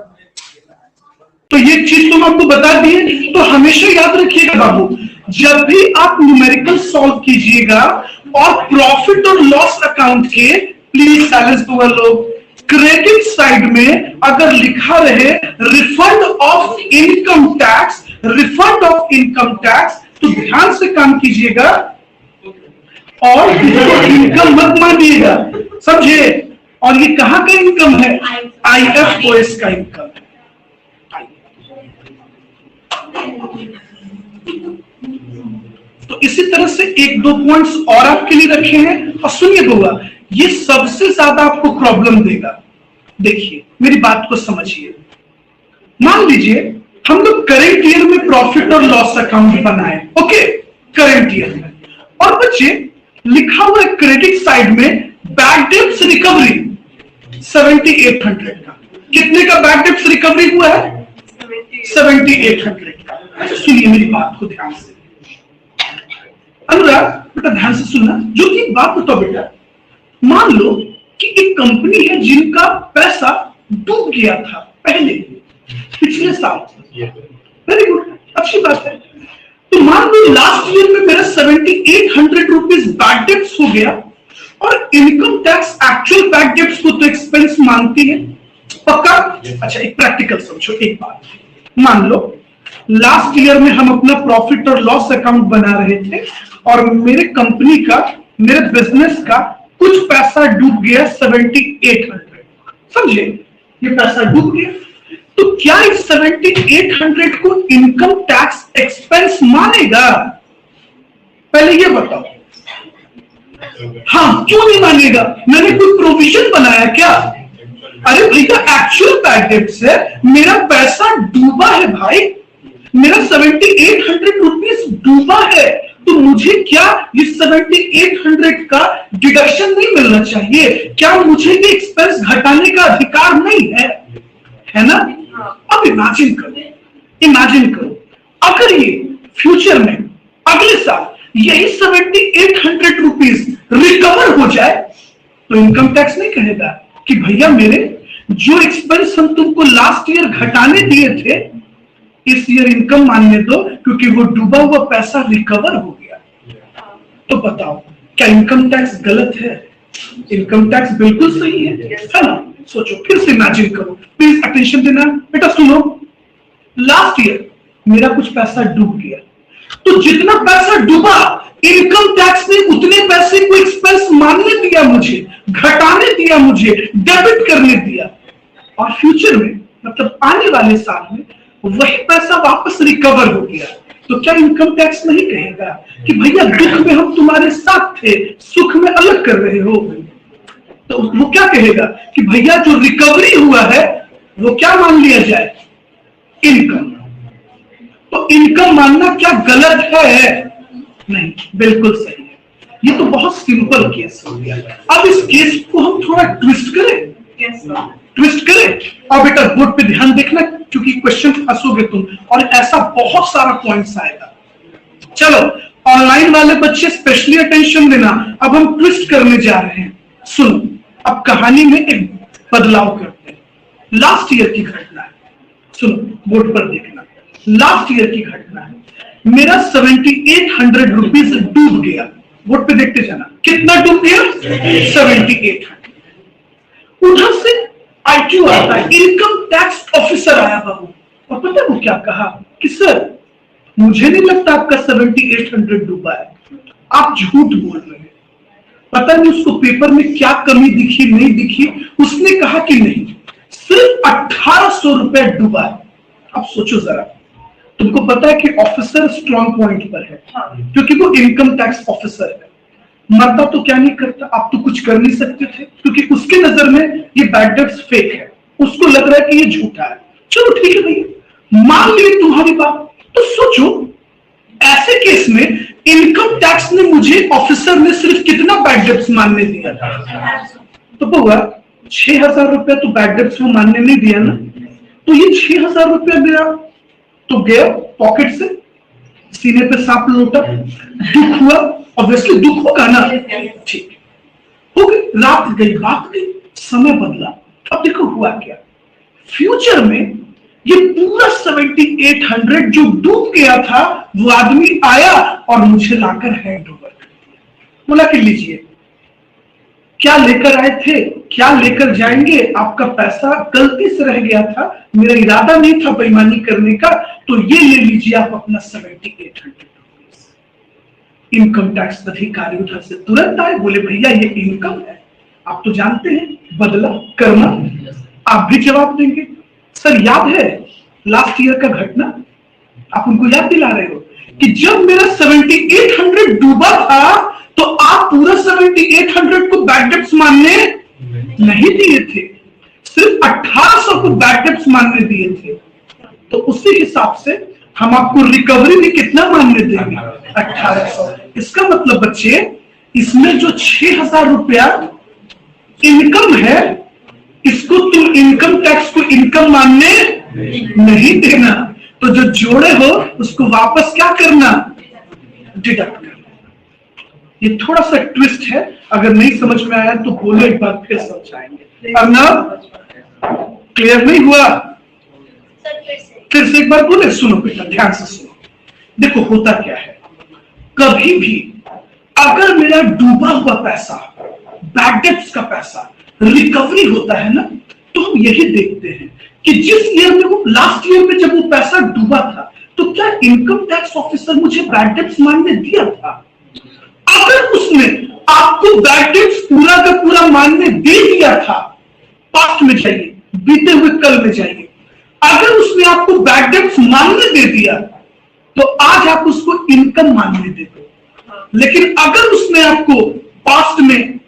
तो ये चीज तुम आपको बता दिए। तो हमेशा याद रखिएगा बाबू, जब भी आप न्यूमेरिकल सॉल्व कीजिएगा और प्रॉफिट और लॉस अकाउंट के, प्लीज साइलेंस बोल लो, क्रेडिट साइड में अगर लिखा रहे refund of income tax, refund of income tax, तो ध्यान से काम कीजिएगा और इनकम मत मानिएगा, समझे? और ये कहां का इनकम है? IFOS का इनकम है। तो इसी तरह से एक दो पॉइंट्स और आपके लिए रखे हैं, और सुनिए बुआ, ये सबसे ज्यादा आपको प्रॉब्लम देगा। देखिए मेरी बात को समझिए। मान लीजिए हम लोग करेंट ईयर में प्रॉफिट और लॉस अकाउंट बनाए, ओके, करेंट ईयर में, और बच्चे लिखा हुआ है क्रेडिट साइड में बैड डेब्ट्स रिकवरी 7800 का। कितने का बैड डेब्ट्स रिकवरी हुआ है? 7800 का। अच्छा सुनिए मेरी बात को ध्यान से, अनुराग बेटा ध्यान से सुनना, जो कि बात बताओ बेटा। मान लो कि एक कंपनी है जिनका पैसा डूब गया था पहले पिछले साल, वेरी गुड, अच्छी बात है। तो मान लो लास्ट ईयर में मेरा 7800 रुपीज बैड डेब्ट्स हो गया, और income tax actual bad debts को तो एक्सपेंस मानती है, पक्का? अच्छा एक प्रैक्टिकल समझो एक बात, मान लो लास्ट ईयर में हम अपना प्रॉफिट और लॉस अकाउंट बना रहे थे, और मेरे कंपनी का, मेरे बिजनेस का कुछ पैसा डूब गया 7800, समझे? ये पैसा डूब गया, तो क्या इस 7800 को इनकम टैक्स एक्सपेंस मानेगा? पहले ये बताओ। हाँ, क्यों नहीं मानेगा? मैंने कोई प्रोविजन बनाया क्या? अरे भैया एक्चुअल बैड डेब्ट्स है, मेरा पैसा डूबा है भाई, मेरा 7800 रुपीज डूबा है, तो मुझे क्या इस 7800 का डिडक्शन नहीं मिलना चाहिए? क्या मुझे ये एक्सपेंस घटाने का अधिकार नहीं है ना? अब इमेजिन करो अगर ये फ्यूचर में अगले साल यही 7800 रुपीज रिकवर हो जाए, तो इनकम टैक्स नहीं कहेगा कि भैया मेरे जो एक्सपेंस हम तुमको लास्ट ईयर घटाने दिए थे, इस ईयर इनकम मानने दो, क्योंकि वो डूबा हुआ पैसा रिकवर हो गया। तो बताओ क्या इनकम टैक्स गलत है? इनकम टैक्स बिल्कुल सही है ना? सोचो, फिर से इमेजिन करो, प्लीज अटेंशन देना बेटा, सुनो। लास्ट ईयर मेरा कुछ पैसा डूब गया, तो जितना पैसा डूबा इनकम टैक्स ने उतने पैसे को एक्सपेंस मानने दिया मुझे, घटाने दिया मुझे, डेबिट करने दिया, और फ्यूचर में मतलब आने वाले साल में वही पैसा वापस रिकवर हो गया, तो क्या इनकम टैक्स नहीं कहेगा कि भैया दुख में हम तुम्हारे साथ थे, सुख में अलग कर रहे हो? तो वो क्या कहेगा कि भैया जो रिकवरी हुआ है वो क्या मान लिया जाए? इनकम। तो इनकम मानना क्या गलत है? नहीं, बिल्कुल सही है। ये तो बहुत सिंपल केस हो गया। अब इस केस को हम थोड़ा ट्विस्ट करें, और बेटा बोर्ड पे ध्यान देखना, क्योंकि क्वेश्चन फंसोगे तुम, और ऐसा बहुत सारा पॉइंट्स आएगा। चलो ऑनलाइन वाले बच्चे स्पेशली अटेंशन देना, अब हम ट्विस्ट करने जा रहे हैं। सुनो, अब कहानी में एक बदलाव करते हैं। लास्ट ईयर की घटना है, सुनो बोर्ड पर देखना, लास्ट ईयर की घटना है। मेरा 7800 रुपीज डूब गया, बोर्ड पे देखते जाना, कितना डूब गया? 7800। उधर से आईक्यू आता है, इनकम टैक्स ऑफिसर आया बाबू, और पता है वो क्या कहा कि सर मुझे नहीं लगता आपका 7800 डूबा है, आप झूठ बोल रहे हैं। पता नहीं उसको पेपर में क्या कमी दिखी नहीं दिखी, उसने कहा कि नहीं, सिर्फ 1800 रुपए डूबा है। अब सोचो जरा, तुमको पता है कि ऑफिसर स्ट्रॉन्ग पॉइंट पर है, क्योंकि वो इनकम टैक्स ऑफिसर है, मरता तो क्या नहीं करता, आप तो कुछ कर नहीं सकते थे, क्योंकि उसके नजर में ये बैड डेब्ट्स फेक है, उसको लग रहा है कि ये झूठा है। चलो ठीक है भैया, मान ली तुम्हारी बात, तो सोचो ऐसे केस में इनकम टैक्स ने मुझे, ऑफिसर ने सिर्फ कितना बैड डेब्ट्स मानने दिया था? तो हुआ 6000 रुपया तो बैड डेब्ट्स में मानने नहीं दिया ना, तो ये 6000 रुपया मेरा तो गया पॉकेट से, सीने पे सांप लौटा, दुख हुआ, ऑब्वियसली दुख होगा ना, ठीक हो गई, रात गई, बात गई, समय बदला। अब देखो हुआ क्या, फ्यूचर में ये पूरा 7800 जो डूब गया था, वो आदमी आया और मुझे लाकर हैंड ओवर कर दिया, बोला कि लीजिए, क्या लेकर आए थे, क्या लेकर जाएंगे, आपका पैसा गलती से रह गया था, मेरा इरादा नहीं था बेईमानी करने का, तो ये ले लीजिए आप अपना 7800 रुपीज। इनकम टैक्स अधिकारी उधर से तुरंत आए, बोले भैया ये इनकम है, आप तो जानते हैं बदला करना, आप भी जवाब देंगे। सर याद है लास्ट ईयर का घटना, आप उनको याद दिला रहे हो कि जब मेरा 7800 डूबा था, तो आप पूरा 7800 को बैड डेब्ट्स मानने नहीं दिए थे, सिर्फ 1800 को बैड डेब्ट्स मानने दिए थे। तो उसी हिसाब से हम आपको रिकवरी में कितना मानने देंगे? 1800। इसका मतलब बच्चे इसमें जो 6,000 रुपया इनकम है, इसको तुम इनकम टैक्स को इनकम मानने नहीं देना। तो जो जोड़े हो उसको वापस क्या करना, डिडक्ट करना। ये थोड़ा सा ट्विस्ट है, अगर नहीं समझ में आया तो बोलो, एक बार फिर समझाएंगे। अर्नब क्लियर नहीं हुआ? फिर से एक बार बोले, सुनो बेटा ध्यान से सुनो। देखो होता क्या है, कभी भी अगर मेरा डूबा हुआ पैसा, बैड डेट्स का पैसा रिकवरी होता है ना, तो हम यही देखते हैं कि जिस ईयर में वो, लास्ट ईयर में जब वो पैसा डूबा था, तो क्या इनकम टैक्स ऑफिसर मुझे बैड डेट्स मानने दिया था? अगर उसने आपको बैड डेट्स पूरा का पूरा मानने दे दिया था, पास्ट में जाइए, बीते हुए कल में जाइए, अगर उसने आपको बैड डेट्स मानने दे दिया तो आज आप उसको इनकम मानने दे दो। लेकिन अगर उसने आपको पास्ट में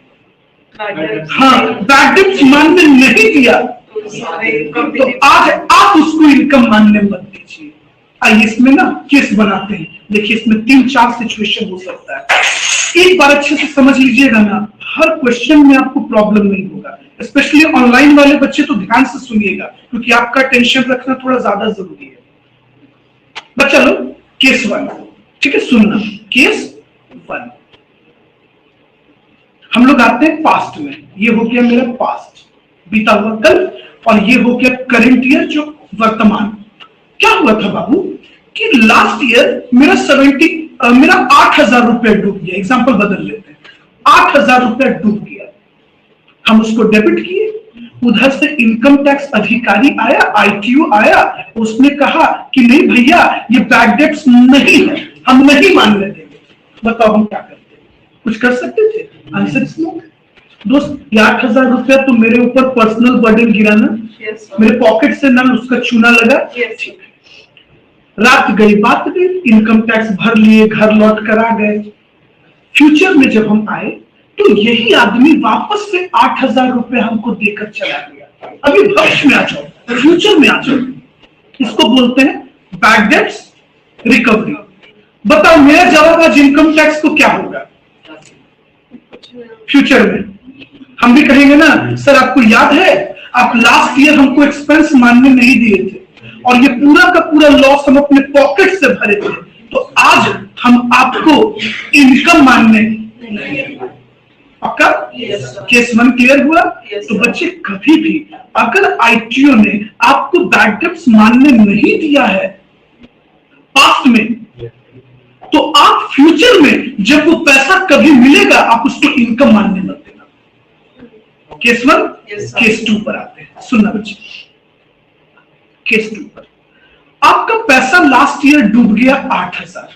बैड डेट्स मानने नहीं दिया तो आज आप उसको इनकम मानने मत दीजिए। आइए इसमें ना केस बनाते हैं। देखिए इसमें 3-4 सिचुएशन हो सकता है, एक बार अच्छे से समझ लीजिएगा ना, हर क्वेश्चन में आपको प्रॉब्लम नहीं होगा। स्पेशली ऑनलाइन वाले बच्चे तो ध्यान से सुनिएगा, क्योंकि आपका टेंशन रखना थोड़ा ज्यादा जरूरी है। बच्चा लो केस 1, ठीक है, सुनना। केस 1, हम लोग आते हैं पास्ट में। ये हो गया मेरा पास्ट, बीता हुआ कल, और ये हो गया करंट ईयर, जो वर्तमान। क्या हुआ था बाबू कि लास्ट ईयर मेरा 8,000 रुपया डूब गया। एग्जांपल बदल लेते हैं, 8,000 रुपया डूब गया, हम उसको डेबिट किए। उधर से इनकम टैक्स अधिकारी आया, आईटीओ आया, उसने कहा कि नहीं भैया ये बैड डेट्स नहीं है, हम नहीं मानने देंगे। बताओ हम क्या करते? कुछ कर सकते थे? Answer is no. दोस्त, 8,000 रुपया तो मेरे ऊपर पर्सनल बर्डन गिरा ना, मेरे पॉकेट से ना उसका चूना लगा। रात गई बात गई, इनकम टैक्स भर लिए, घर लौट कर आ गए। फ्यूचर में जब हम आए तो यही आदमी वापस से 8,000 रुपया हमको देकर चला गया। अभी भविष्य में आ जाओ, फ्यूचर में आ जाओ, इसको बोलते हैं बैड डेट्स रिकवरी। बताओ मेरा जवाब आज इनकम टैक्स को क्या होगा फ्यूचर में? हम भी कहेंगे ना, सर आपको याद है आप लास्ट ईयर हमको एक्सपेंस मानने नहीं दिए थे और ये पूरा का पूरा लॉस हम अपने पॉकेट से भरे थे, तो आज हम आपको इनकम मानने पक्का? केस 1 क्लियर हुआ? तो बच्चे कभी भी अगर आईटीओ ने आपको बैड डेट्स मानने नहीं दिया है पास्ट में, तो आप फ्यूचर में जब वो पैसा कभी मिलेगा आप उसको इनकम मानने मत देना। केस 1, केस 2 पर आते हैं, सुनना बच्चे। केस 2 पर आपका पैसा लास्ट ईयर डूब गया 8,000।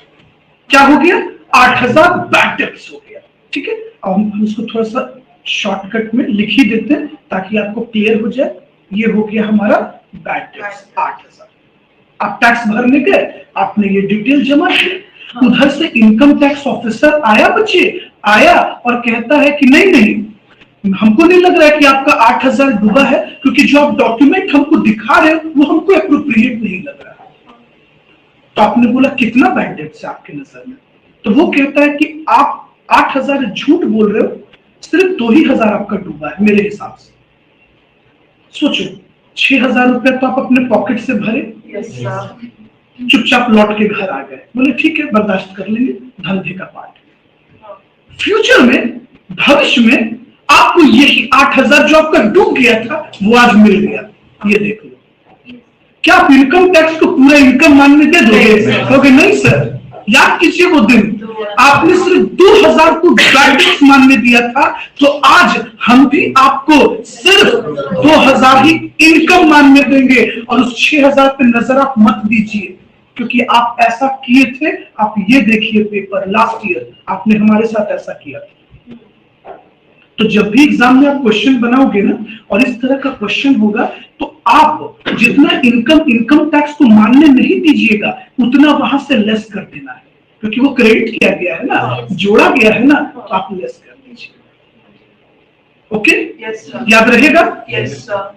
क्या हो गया? 8,000 बैड डेट्स हो गया। ठीक है, अब हम उसको थोड़ा सा शॉर्टकट में लिख ही देते हैं ताकि आपको क्लियर हो जाए। ये हो गया हमारा बैड डेट्स 8,000। आप टैक्स भरने गए, आपने ये डिटेल जमा की, उधर से इनकम टैक्स ऑफिसर आया बच्चे, आया और कहता है कि नहीं नहीं, हमको नहीं लग रहा है कि आपका 8,000 डूबा है, क्योंकि जो आप डॉक्यूमेंट हमको दिखा रहे हो वो हमको एप्रोप्रिएट नहीं लग रहा है। तो आपने बोला कितना बैड डेट्स है आपके नजर में? तो वो कहता है कि आप 8,000 झूठ बोल रहे हो, सिर्फ 2,000 आपका डूबा है मेरे हिसाब से। सोचो, 6,000 रुपया तो आप अपने पॉकेट से भरे, चुपचाप लौट के घर आ गए, बोले ठीक है बर्दाश्त कर लेंगे, धंधे का पार्ट। फ्यूचर में, भविष्य में आपको यही 8,000 जो आपका डूब गया था वो आज मिल गया। ये देख लो, क्या आप इनकम टैक्स को पूरा इनकम मानने दे दोगे? नहीं सर। याद कीजिए वो दिन आपने सिर्फ 2,000 को बैड डेट्स मानने दिया था, तो आज हम भी आपको सिर्फ 2,000 ही इनकम मानने देंगे, और उस 6,000 पे नजर आप मत दीजिए, क्योंकि आप ऐसा किए थे। आप ये देखिए पेपर, लास्ट ईयर आपने हमारे साथ ऐसा किया था। तो जब भी एग्जाम में आप क्वेश्चन बनाओगे ना और इस तरह का क्वेश्चन होगा, तो आप जितना इनकम टैक्स को मानने नहीं दीजिएगा, उतना वहां से लेस कर देना है, क्योंकि वो क्रेडिट किया गया है ना, जोड़ा गया है ना, तो आप लेस कर दीजिए। ओके, याद रहेगा? Yes sir.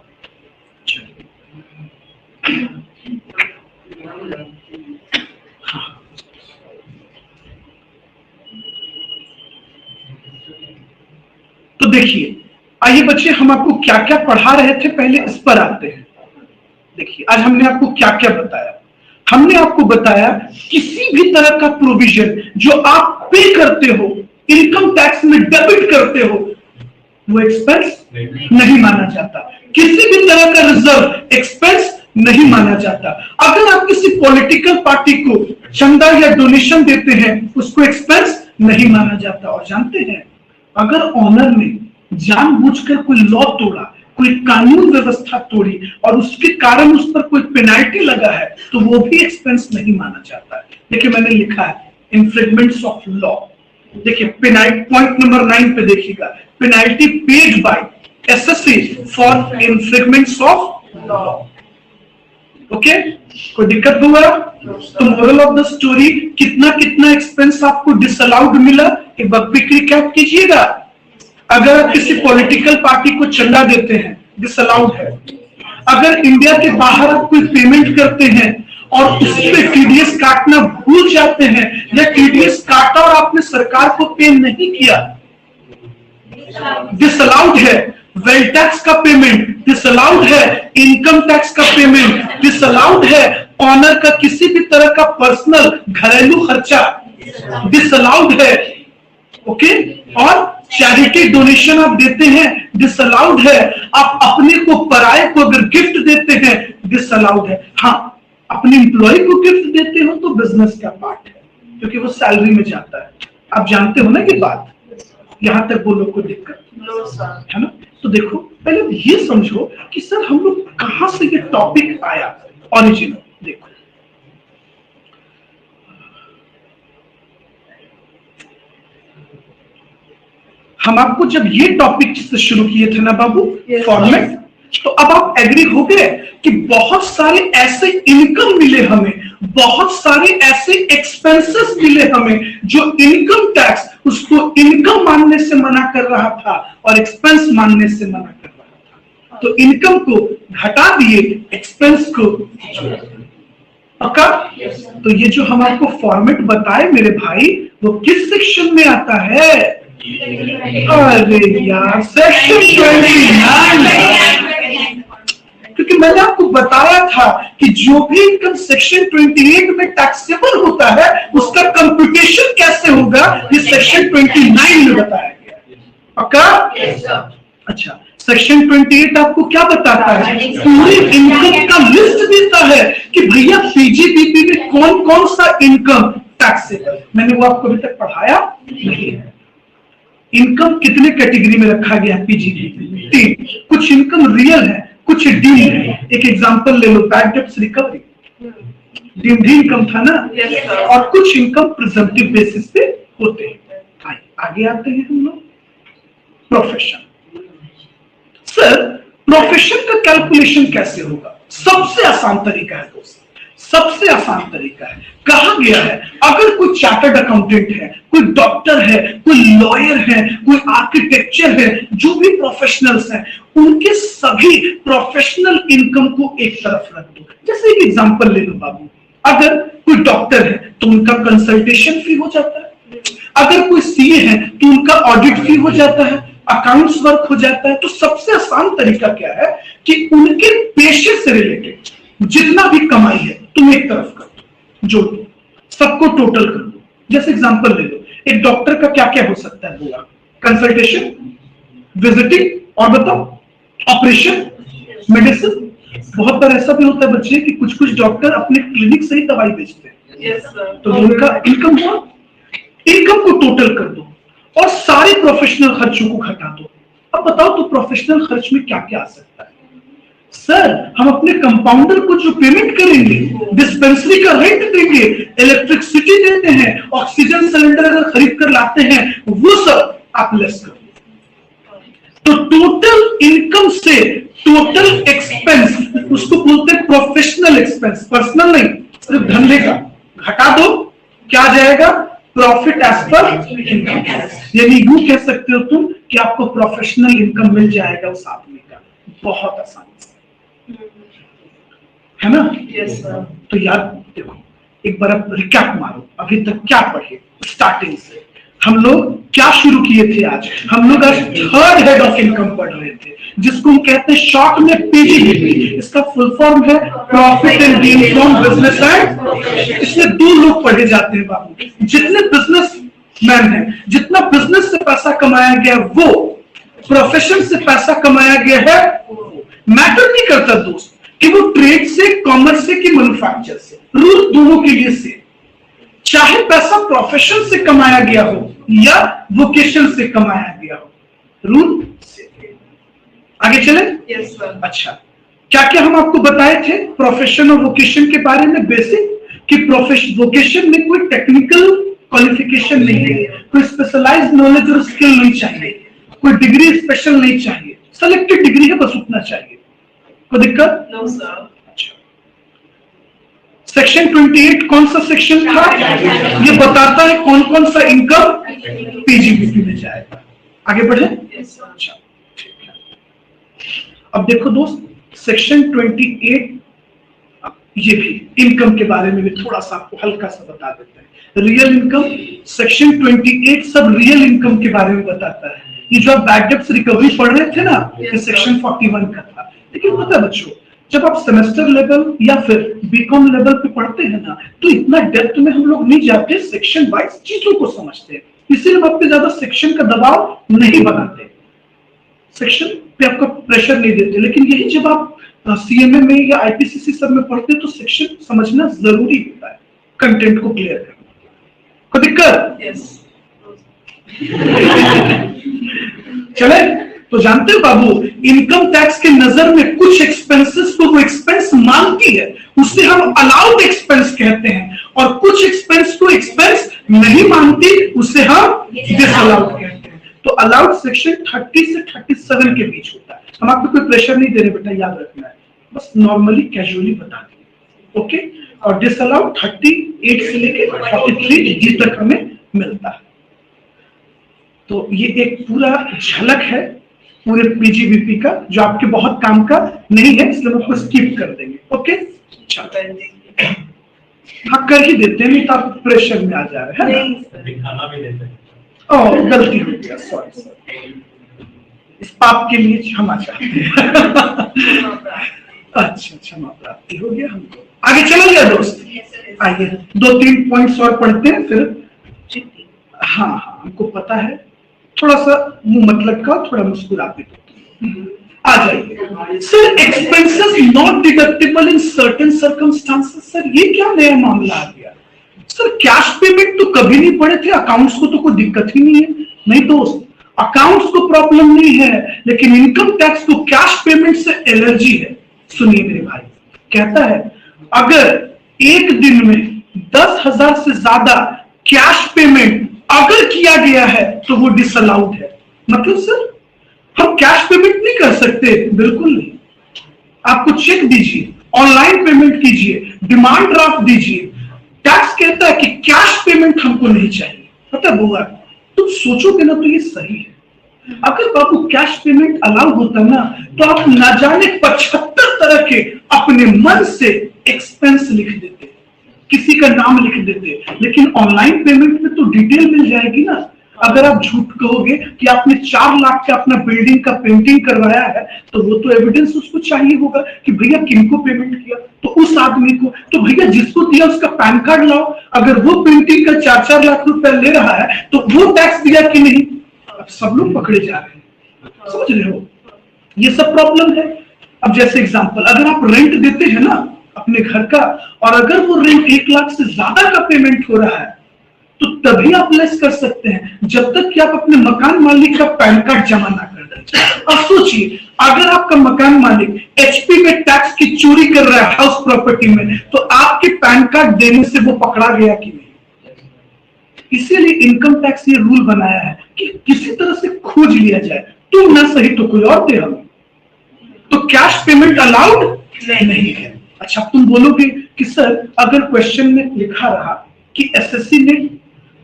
आइए बच्चे, हम आपको क्या क्या पढ़ा रहे थे पहले इस पर आते हैं। देखिए आज हमने आपको क्या क्या बताया। हमने आपको बताया किसी भी तरह का प्रोविजन जो आप पे करते हो, इनकम टैक्स में डेबिट करते हो, वो एक्सपेंस नहीं माना जाता। किसी भी तरह का रिजर्व एक्सपेंस नहीं माना जाता। अगर आप किसी पॉलिटिकल पार्टी को चंदा या डोनेशन देते हैं, उसको एक्सपेंस नहीं माना जाता। और जानते हैं, अगर ऑनर ने जानबूझकर कोई लॉ तोड़ा, कोई कानून व्यवस्था तोड़ी और उसके कारण उस पर कोई पेनाल्टी लगा है, तो वो भी एक्सपेंस नहीं माना जाता है। देखिए मैंने लिखा है इन्फ्रिंजमेंट्स ऑफ लॉ। देखिए पेनाल्टी पॉइंट नंबर 9 पे देखिएगा, penalty paid by SSC for infringements of law. Okay, कोई दिक्कत हुआ? तो मोरल ऑफ द स्टोरी, कितना कितना एक्सपेंस आपको डिसअलाउड मिला, एक बार क्विक रिकैप कीजिएगा। अगर आप किसी पॉलिटिकल पार्टी को चंदा देते हैं, डिसअलाउड है। अगर इंडिया के बाहर आप कोई पेमेंट करते हैं और उस पे टीडीएस काटना भूल जाते हैं, या टीडीएस काटा और आपने सरकार को पे नहीं किया, डिसअलाउड है। वेल्थ टैक्स का पेमेंट डिसअलाउड है। इनकम टैक्स का पेमेंट डिसअलाउड है। ऑनर का किसी भी तरह का पर्सनल घरेलू खर्चा डिसअलाउड है। ओके, और चैरिटी डोनेशन आप देते हैं, डिसअलाउड है। आप अपने को, पराये को अगर गिफ्ट देते हैं, डिसअलाउड है। हाँ, अपने एम्प्लॉय को गिफ्ट देते हो तो बिजनेस का पार्ट है, क्योंकि वो सैलरी में जाता है। आप जानते हो ना ये बात, यहां तक वो लोग को दिक्कत है ना। तो देखो, पहले ये समझो कि सर हम लोग कहां से ये टॉपिक आया, ओरिजिनल। देखो हम आपको जब ये टॉपिक से शुरू किए थे ना बाबू, फॉर्मेट, तो अब आप एग्री हो गए कि बहुत सारे ऐसे इनकम मिले हमें, बहुत सारे ऐसे एक्सपेंसेस मिले हमें जो इनकम टैक्स उसको इनकम मानने से मना कर रहा था और एक्सपेंस मानने से मना कर रहा था। तो इनकम को घटा दिए, एक्सपेंस को पक्का। तो ये जो हम आपको फॉर्मेट बताए मेरे भाई, वो किस सेक्शन में आता है? अरे यार, सेक्शन 29। क्योंकि मैंने आपको बताया था कि जो भी इनकम सेक्शन 28 में टैक्सेबल होता है, उसका कंप्यूटेशन कैसे होगा, ये सेक्शन 29 में बताया गया। पक्का? अच्छा, सेक्शन 28 आपको क्या बताता है? पूरी इनकम का लिस्ट देता है कि भैया पीजीबीपी में कौन कौन सा इनकम टैक्सेबल। मैंने वो आपको अभी तक पढ़ाया नहीं है। इनकम कितने कैटेगरी में रखा गया है पीजीबीपी? 3। कुछ इनकम रियल है, कुछ डीम्ड है। एक एग्जांपल ले लो, bad debts recovery, deemed income था ना। और कुछ इनकम प्रिजम्पटिव बेसिस पे होते हैं। आगे आते हैं हम लोग प्रोफेशन। सर प्रोफेशन का कैलकुलेशन कैसे होगा? सबसे आसान तरीका है दोस्त, सबसे आसान तरीका है। कहा गया है अगर कोई चार्टर्ड अकाउंटेंट है, कोई डॉक्टर है, कोई लॉयर है, कोई आर्किटेक्चर है, जो भी प्रोफेशनल्स हैं, उनके सभी प्रोफेशनल इनकम को एक तरफ रख दो। जैसे एक एग्जांपल ले लो बाबू, अगर कोई डॉक्टर है तो उनका कंसल्टेशन फी हो जाता है। अगर कोई सीए है तो उनका ऑडिट फी हो जाता है, अकाउंट्स वर्क हो जाता है। तो सबसे आसान तरीका क्या है कि उनके पेशे से रिलेटेड जितना भी कमाई है तुम एक तरफ कर दो, जोड़ दो, सबको टोटल कर दो। जैसे एग्जांपल ले लो, एक डॉक्टर का क्या क्या हो सकता है? बोला कंसल्टेशन, विजिटिंग, और बताओ ऑपरेशन, मेडिसिन। बहुत बार ऐसा भी होता है बच्चे कि कुछ कुछ डॉक्टर अपने क्लिनिक से ही दवाई बेचते हैं। तो उनका इनकम हुआ, इनकम को टोटल कर दो और सारे प्रोफेशनल खर्चों को घटा दो। अब बताओ तो प्रोफेशनल खर्च में क्या क्या आ सकता है? सर हम अपने कंपाउंडर को जो पेमेंट करेंगे, डिस्पेंसरी का रेंट देंगे, इलेक्ट्रिसिटी देते हैं, ऑक्सीजन सिलेंडर अगर खरीद कर लाते हैं, वो सब आप लेस कर दो। तो टोटल इनकम से टोटल एक्सपेंस, उसको बोलते हैं प्रोफेशनल एक्सपेंस, पर्सनल नहीं, सिर्फ धंधे का, घटा दो। क्या आ जाएगा? प्रॉफिट एज पर इनकम। यानी यूं कह सकते हो तुम कि आपको प्रोफेशनल इनकम मिल जाएगा उस आदमी का। बहुत आसान है ना? Yes sir. तो यार देखो, एक बार आप रिकैप मारो, अभी तक क्या पढ़े स्टार्टिंग से। हम लोग क्या शुरू किए थे आज? हम लोग आज थर्ड हेड ऑफ इनकम पढ़ रहे थे, जिसको हम कहते हैं शॉर्ट में पीजीबीपी। इसका फुल फॉर्म है profit and gain from business and. इसमें दो लोग पढ़े जाते हैं बाबू, जितने बिजनेस मैन है, जितना बिजनेस से पैसा कमाया गया वो, प्रोफेशन से पैसा कमाया गया है, मैटर नहीं करता दोस्त कि वो ट्रेड से, कॉमर्स से कि मैन्युफैक्चर से, रूल दोनों के लिए से। चाहे पैसा प्रोफेशन से कमाया गया हो या वोकेशन से कमाया गया हो, रूल से। आगे चले? Yes sir. अच्छा, क्या क्या हम आपको बताए थे प्रोफेशन और वोकेशन के बारे में? बेसिक कि प्रोफेशन, वोकेशन में कोई टेक्निकल क्वालिफिकेशन नहीं है, कोई स्पेशलाइज्ड नॉलेज और स्किल नहीं चाहिए, कोई डिग्री स्पेशल नहीं चाहिए, सेलेक्टेड डिग्री है बस उतना चाहिए। कोई दिक्कत? No sir. सेक्शन 28 कौन सा सेक्शन था? ये बताता है कौन कौन सा इनकम पीजीबीपी में जाएगा। आगे बढ़े? अच्छा ठीक है। अब देखो दोस्त, सेक्शन 28 ये भी इनकम के बारे में भी थोड़ा सा आपको हल्का सा बता देते हैं। रियल इनकम, सेक्शन 28 सब रियल इनकम के बारे में बताता है। ये जो आप बैड डेब्ट्स रिकवरी पढ़ रहे थे ना, ये सेक्शन 41 का था। लेकिन पता है बच्चों, जब आप सेमेस्टर लेवल या फिर बीकॉम लेवल पे पढ़ते हैं ना, तो इतना डेप्थ में हम लोग नहीं जाते, सेक्शन वाइज चीजों को समझते हैं, इसलिए हम आप पे ज्यादा सेक्शन का दबाव नहीं बनाते, सेक्शन पे आपका प्रेशर नहीं देते। लेकिन यही जब आप सीएमए में या आईपीसीसी सब में पढ़ते हैं तो सेक्शन समझना जरूरी होता है, कंटेंट को क्लियर करना। कोई दिक्कत? यस। चले तो जानते हो बाबू, इनकम टैक्स के नजर में कुछ एक्सपेंसेस को वो एक्सपेंस मानती है, उससे हम अलाउड एक्सपेंस कहते हैं, और कुछ एक्सपेंस को एक्सपेंस नहीं मानती, उससे हम डिसअलाउड कहते हैं। तो अलाउड सेक्शन 30 से 37 के बीच होता है। हम आपको कोई प्रेशर नहीं दे रहे बेटा, याद रखना है, बस नॉर्मली कैजुअली बता दें, ओके। और डिसअलाउड 38 से लेकर 43 तक हमें मिलता है। तो ये एक पूरा झलक है पूरे पीजीबीपी का, जो आपके बहुत काम का नहीं है, इसलिए हम उसको स्किप कर देंगे, ओके। हाँ कर ही देते हैं, नहीं तो आप प्रेशर में आ जा रहे हैं, दिखाना भी देते हैं। ओह गलती हो गया, सॉरी सॉरी, इस पाप के लिए क्षमा चाहते हैं। अच्छा क्षमा प्राप्ति हो गया हमको। आगे चला गया दोस्त, आइए 2-3 पॉइंट्स और पढ़ते हैं फिर। हाँ हाँ हमको पता है, थोड़ा सा मुंह मत लटका, थोड़ा मुस्कुराते आ जाइए। Sir expenses not deductible in certain circumstances, sir ये क्या नया मामला आ गया? सर कैश पेमेंट तो कभी नहीं पड़े थे, अकाउंट्स को तो कोई दिक्कत ही नहीं है। नहीं दोस्त, अकाउंट्स को प्रॉब्लम नहीं है, लेकिन इनकम टैक्स को कैश पेमेंट से एलर्जी है। सुनिए मेरे भाई, कहता है अगर एक दिन में 10,000 से ज्यादा कैश पेमेंट अगर किया गया है तो वो डिसअलाउड है। मतलब सर हम कैश पेमेंट नहीं कर सकते? बिल्कुल नहीं। आपको चेक दीजिए, ऑनलाइन पेमेंट कीजिए, डिमांड ड्राफ्ट दीजिए, टैक्स कहता है कि कैश पेमेंट हमको नहीं चाहिए। पता होगा, तुम सोचोगे ना तो ये सही है। अगर बाबू कैश पेमेंट अलाउ होता ना, तो आप ना जाने 75 तरह के अपने मन से एक्सपेंस लिख देते, किसी का नाम लिख देते। लेकिन ऑनलाइन पेमेंट में तो डिटेल मिल जाएगी ना। अगर आप झूठ कहोगे कि आपने 4 लाख का अपना बिल्डिंग का पेंटिंग करवाया है, तो वो तो एविडेंस उसको चाहिए होगा कि भैया किनको पेमेंट किया, तो उस आदमी को, तो भैया जिसको दिया उसका पैन कार्ड लाओ। अगर वो पेंटिंग का 4-4 लाख रुपया ले रहा है तो वो टैक्स दिया कि नहीं? अब सब लोग पकड़े जा रहे हैं, समझ रहे हो? ये सब प्रॉब्लम है। अब जैसे एग्जांपल, अगर आप रेंट देते हैं ना अपने घर का, और अगर वो रेंट 1 लाख से ज्यादा का पेमेंट हो रहा है, तो तभी आप लेस कर सकते हैं, जब तक कि आप अपने मकान मालिक का पैन कार्ड जमा ना कर दें। अब सोचिए, अगर आपका मकान मालिक एचपी में टैक्स की चोरी कर रहा है हाउस प्रॉपर्टी में, तो आपके पैन कार्ड देने से वो पकड़ा गया कि नहीं? इसीलिए इनकम टैक्स ये रूल बनाया है कि किसी तरह से खोज लिया जाए, तुम ना सही तो कोई और दे हमें। तो कैश पेमेंट अलाउड नहीं है। अच्छा तुम बोलोगे कि सर अगर क्वेश्चन में लिखा रहा कि एसएससी ने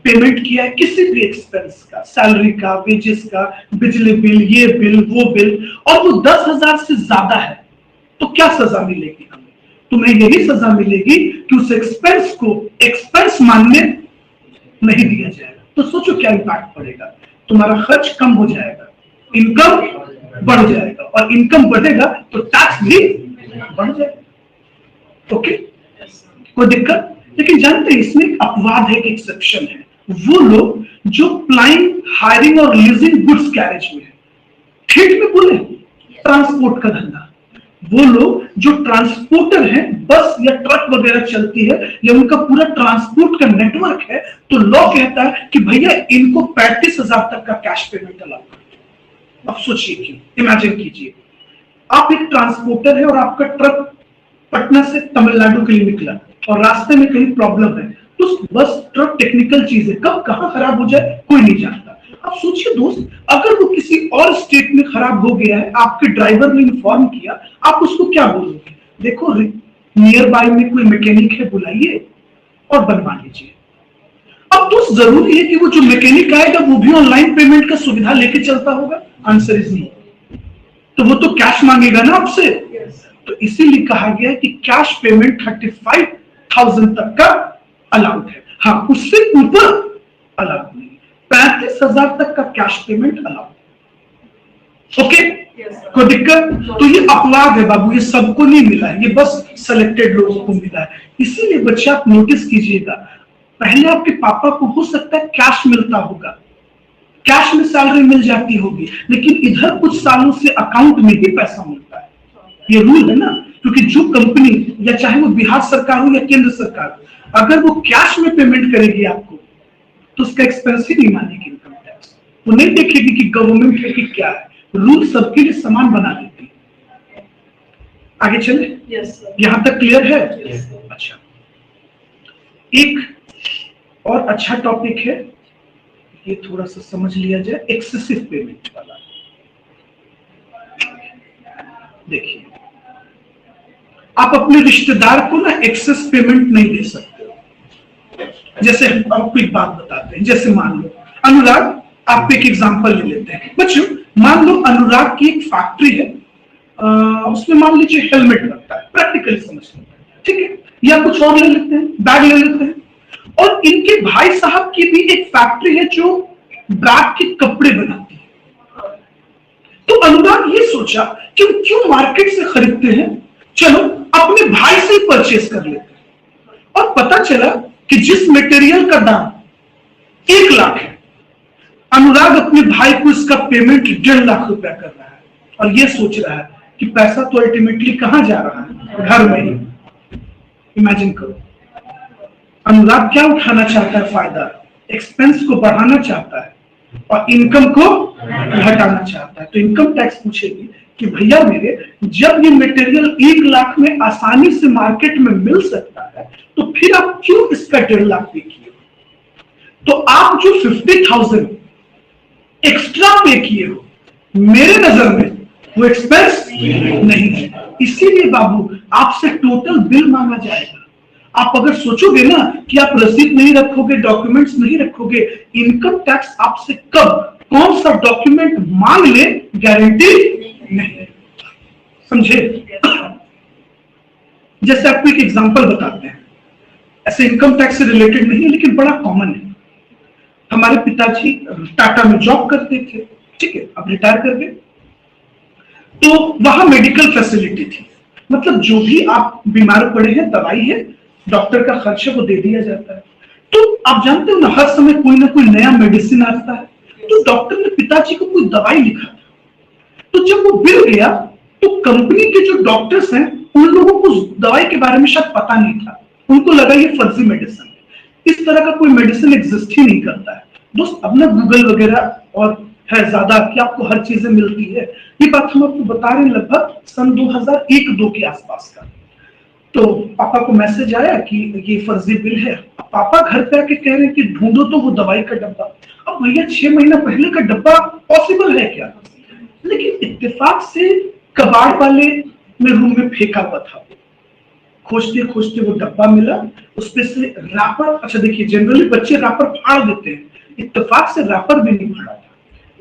पेमेंट किया है किसी भी एक्सपेंस का, सैलरी का, वेजेस का, बिजली बिल, ये बिल, वो बिल, और वो 10,000 से ज्यादा है, तो क्या सजा मिलेगी हमें? तुम्हें यही सजा मिलेगी कि उस एक्सपेंस को एक्सपेंस मानने नहीं दिया जाएगा। तो सोचो क्या इम्पैक्ट पड़ेगा। तुम्हारा खर्च कम हो जाएगा, इनकम बढ़ जाएगा, और इनकम बढ़ेगा तो टैक्स भी बढ़ जाएगा। ओके, कोई दिक्कत? लेकिन जानते हैं इसमें एक अपवाद है, एक एक्सेप्शन है। वो लोग जो प्लाइंग, हायरिंग और लीजिंग गुड्स कैरेज में है, ठीक में बोले, ट्रांसपोर्ट का धंधा। वो लोग जो ट्रांसपोर्टर हैं, बस या ट्रक वगैरह चलती है या उनका पूरा ट्रांसपोर्ट का नेटवर्क है, तो लॉ कहता है कि भैया इनको 35,000 तक का कैश पेमेंट अलाउ करो। अब सोचिए कि इमेजिन कीजिए आप एक ट्रांसपोर्टर है और आपका ट्रक पटना से तमिलनाडु के लिए निकला और रास्ते में कहीं प्रॉब्लम है, तो बस ट्रक टेक्निकल चीज है, कब कहां खराब हो जाए कोई नहीं जानता। अब सोचिए दोस्त, अगर वो किसी और स्टेट में खराब हो गया है, आपके ड्राइवर ने इन्फॉर्म किया, आप उसको क्या बोलोगे? देखो नियर बाय में कोई मैकेनिक है, बुलाइए और बनवा लीजिए। अब दोस्त जरूरी है कि वो जो मैकेनिक आएगा वो भी ऑनलाइन पेमेंट का सुविधा लेके चलता होगा? आंसर इज नहीं। तो वो तो कैश मांगेगा ना आपसे। तो इसीलिए कहा गया है कि कैश पेमेंट 35,000 तक का अलाउड है। हाँ, उससे ऊपर अलाउड नहीं। 35,000 तक का कैश पेमेंट अलाउड। ओके, कोई दिक्कत? तो ये अपवाद है बाबू, ये सबको नहीं मिला है, ये बस सेलेक्टेड लोगों को मिला है। इसीलिए बच्चे आप नोटिस कीजिएगा, पहले आपके पापा को हो सकता है कैश मिलता होगा, कैश में सैलरी मिल जाती होगी, लेकिन इधर कुछ सालों से अकाउंट में ही पैसा मिलता है। ये रूल है ना, क्योंकि जो कंपनी, या चाहे वो बिहार सरकार हो या केंद्र सरकार हो, अगर वो कैश में पेमेंट करेगी आपको, तो उसका एक्सपेंस ही नहीं मानेगी इनकम टैक्स। वो नहीं देखेगी कि गवर्नमेंट है कि क्या है, रूल सबके लिए समान बना देती है। आगे चले? यहां तक क्लियर है? अच्छा, एक और अच्छा टॉपिक है, ये थोड़ा सा समझ लिया जाए, एक्सेसिव पेमेंट वाला। देखिए, आप अपने रिश्तेदार को ना एक्सेस पेमेंट नहीं दे सकते। जैसे आपको एक बात बताते हैं, जैसे मान लो अनुराग, आप एक एग्जांपल ले लेते हैं बच्चों। मान लो अनुराग की एक फैक्ट्री है, उसमें मान लीजिए हेलमेट लगता है, प्रैक्टिकली समझ लेते हैं, ठीक है, या कुछ और ले लेते हैं, बैग ले लेते हैं। और इनके भाई साहब की भी एक फैक्ट्री है जो बैग के कपड़े बनाती है। तो अनुराग ये सोचा कि क्यों मार्केट से खरीदते हैं, चलो अपने भाई से परचेस कर लेते हैं। और पता चला कि जिस मटेरियल का दाम 1 लाख है, अनुराग अपने भाई को इसका पेमेंट 1.5 लाख रुपया कर रहा है, और ये सोच रहा है कि पैसा तो अल्टीमेटली कहां जा रहा है, घर में ही। इमेजिन करो, अनुराग क्या उठाना चाहता है फायदा, एक्सपेंस को बढ़ाना चाहता है और इनकम को घटाना चाहता है। तो इनकम टैक्स पूछेगी कि भैया मेरे, जब ये मटेरियल 1 लाख में आसानी से मार्केट में मिल सकता है, तो फिर आप क्यों इसका 1.5 लाख पे किए? तो आप जो 50,000 एक्स्ट्रा पे किए हो, मेरे नजर में वो एक्सपेंस नहीं है। इसीलिए बाबू आपसे टोटल बिल मांगा जाएगा। आप अगर सोचोगे ना कि आप रसीद नहीं रखोगे, डॉक्यूमेंट्स नहीं रखोगे, इनकम टैक्स आपसे कब कौन सा डॉक्यूमेंट मांग ले गारंटी नहीं। समझे? जैसे आपको एक एग्जांपल बताते हैं, ऐसे इनकम टैक्स से रिलेटेड नहीं है लेकिन बड़ा कॉमन है। हमारे पिताजी टाटा में जॉब करते थे, ठीक है, अब रिटायर कर गए। तो वहां मेडिकल फैसिलिटी थी, मतलब जो भी आप बीमार पड़े हैं, दवाई है, डॉक्टर का खर्चा वो दे दिया जाता है। तो आप जानते हो ना, हर समय कोई ना कोई नया मेडिसिन आता है। तो डॉक्टर ने पिताजी को कोई दवाई लिखा था, तो जब वो बिल गया तो कंपनी के जो डॉक्टर्स हैं उन लोगों को उस दवाई के बारे में शायद पता नहीं था, उनको लगा ये फर्जी मेडिसिन है, इस तरह का कोई मेडिसिन एग्जिस्ट ही नहीं करता है। दोस्त, अब ना गूगल वगैरह और है ज्यादा कि आपको हर चीजें मिलती है। ये बात हम आपको बता रहे हैं लगभग सन 2001-2 के आसपास का। तो पापा को मैसेज आया कि ये फर्जी बिल है। पापा घर पे आके कह रहे हैं कि ढूंढो तो वो दवाई का डब्बा। अब भैया 6 महीना पहले का डब्बा पॉसिबल है क्या? लेकिन इत्तेफाक से कबाड़ वाले में रूम में फेंका हुआ था। खोजते खोजते वो डब्बा मिला, उसपे से रैपर, अच्छा देखिए जनरली बच्चे रैपर फाड़ देते हैं, इत्तेफाक से रैपर भी नहीं फाड़ा था।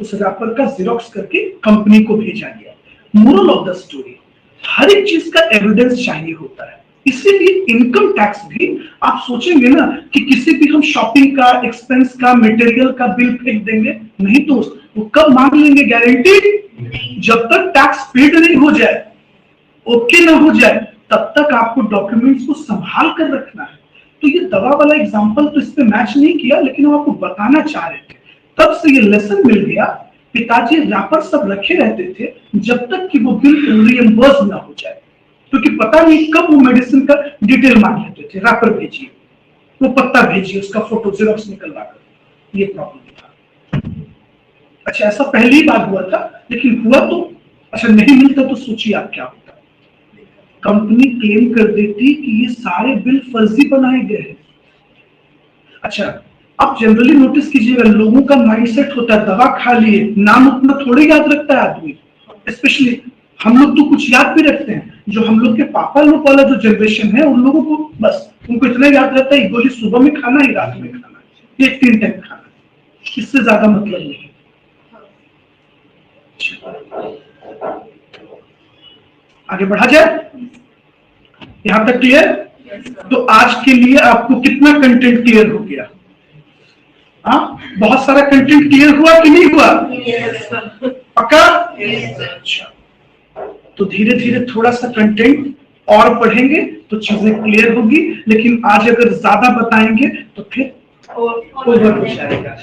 उस रैपर का जेरोक्स करके कंपनी को भेजा गया। मोरल ऑफ द स्टोरी, हर एक चीज का एविडेंस चाहिए होता है। किसी भी इनकम टैक्स भी आप सोचेंगे ना कि किसी भी हम शॉपिंग का, एक्सपेंस का, मटेरियल का बिल फेंक देंगे, नहीं तो वो कब मांग लेंगे गारंटी? जब तक टैक्स पेड नहीं हो जाए, ओके ना हो जाए, तब तक आपको डॉक्यूमेंट्स को संभाल कर रखना है। तो ये दवा वाला एग्जांपल तो इस पे मैच नहीं किया, लेकिन हम आपको बताना चाह रहे थे। तब से ये लेसन मिल गया, पिताजी रैपर सब रखे रहते थे जब तक कि वो बिल रिएम्बर्स ना हो जाए, क्योंकि पता नहीं कब वो मेडिसिन का डिटेल मांग लेते थे। रैपर भेजिए, वो पत्ता भेजिए, उसका फोटो जेरॉक्स निकलवा कर। ये प्रॉब्लम था। अच्छा, ऐसा पहली बार हुआ था, लेकिन हुआ तो अच्छा नहीं मिलता तो सोचिए आप क्या होता। कंपनी क्लेम कर देती कि ये सारे बिल फर्जी बनाए गए हैं। अच्छा, आप जनरली नोटिस कीजिएगा, लोगों का माइंडसेट होता है दवा खा लिए, नाम उतना थोड़े याद रखता है आदमी। स्पेशली हम लोग तो कुछ याद भी रखते हैं, जो हम लोग के पापा लोग वाला जो जनरेशन है, उन लोगों को बस उनको इतना याद रहता है गोली सुबह में खाना ही रात में खाना, ये 3 टाइम खाना, इससे ज्यादा मतलब नहीं। आगे बढ़ा जाए, यहां तक क्लियर? तो आज के लिए आपको कितना कंटेंट क्लियर हो गया? हाँ, बहुत सारा कंटेंट क्लियर हुआ कि नहीं हुआ? पक्का? अच्छा, तो धीरे धीरे थोड़ा सा कंटेंट और पढ़ेंगे तो चीजें क्लियर होगी, लेकिन आज अगर ज्यादा बताएंगे तो फिर ओवर हो जाएगा।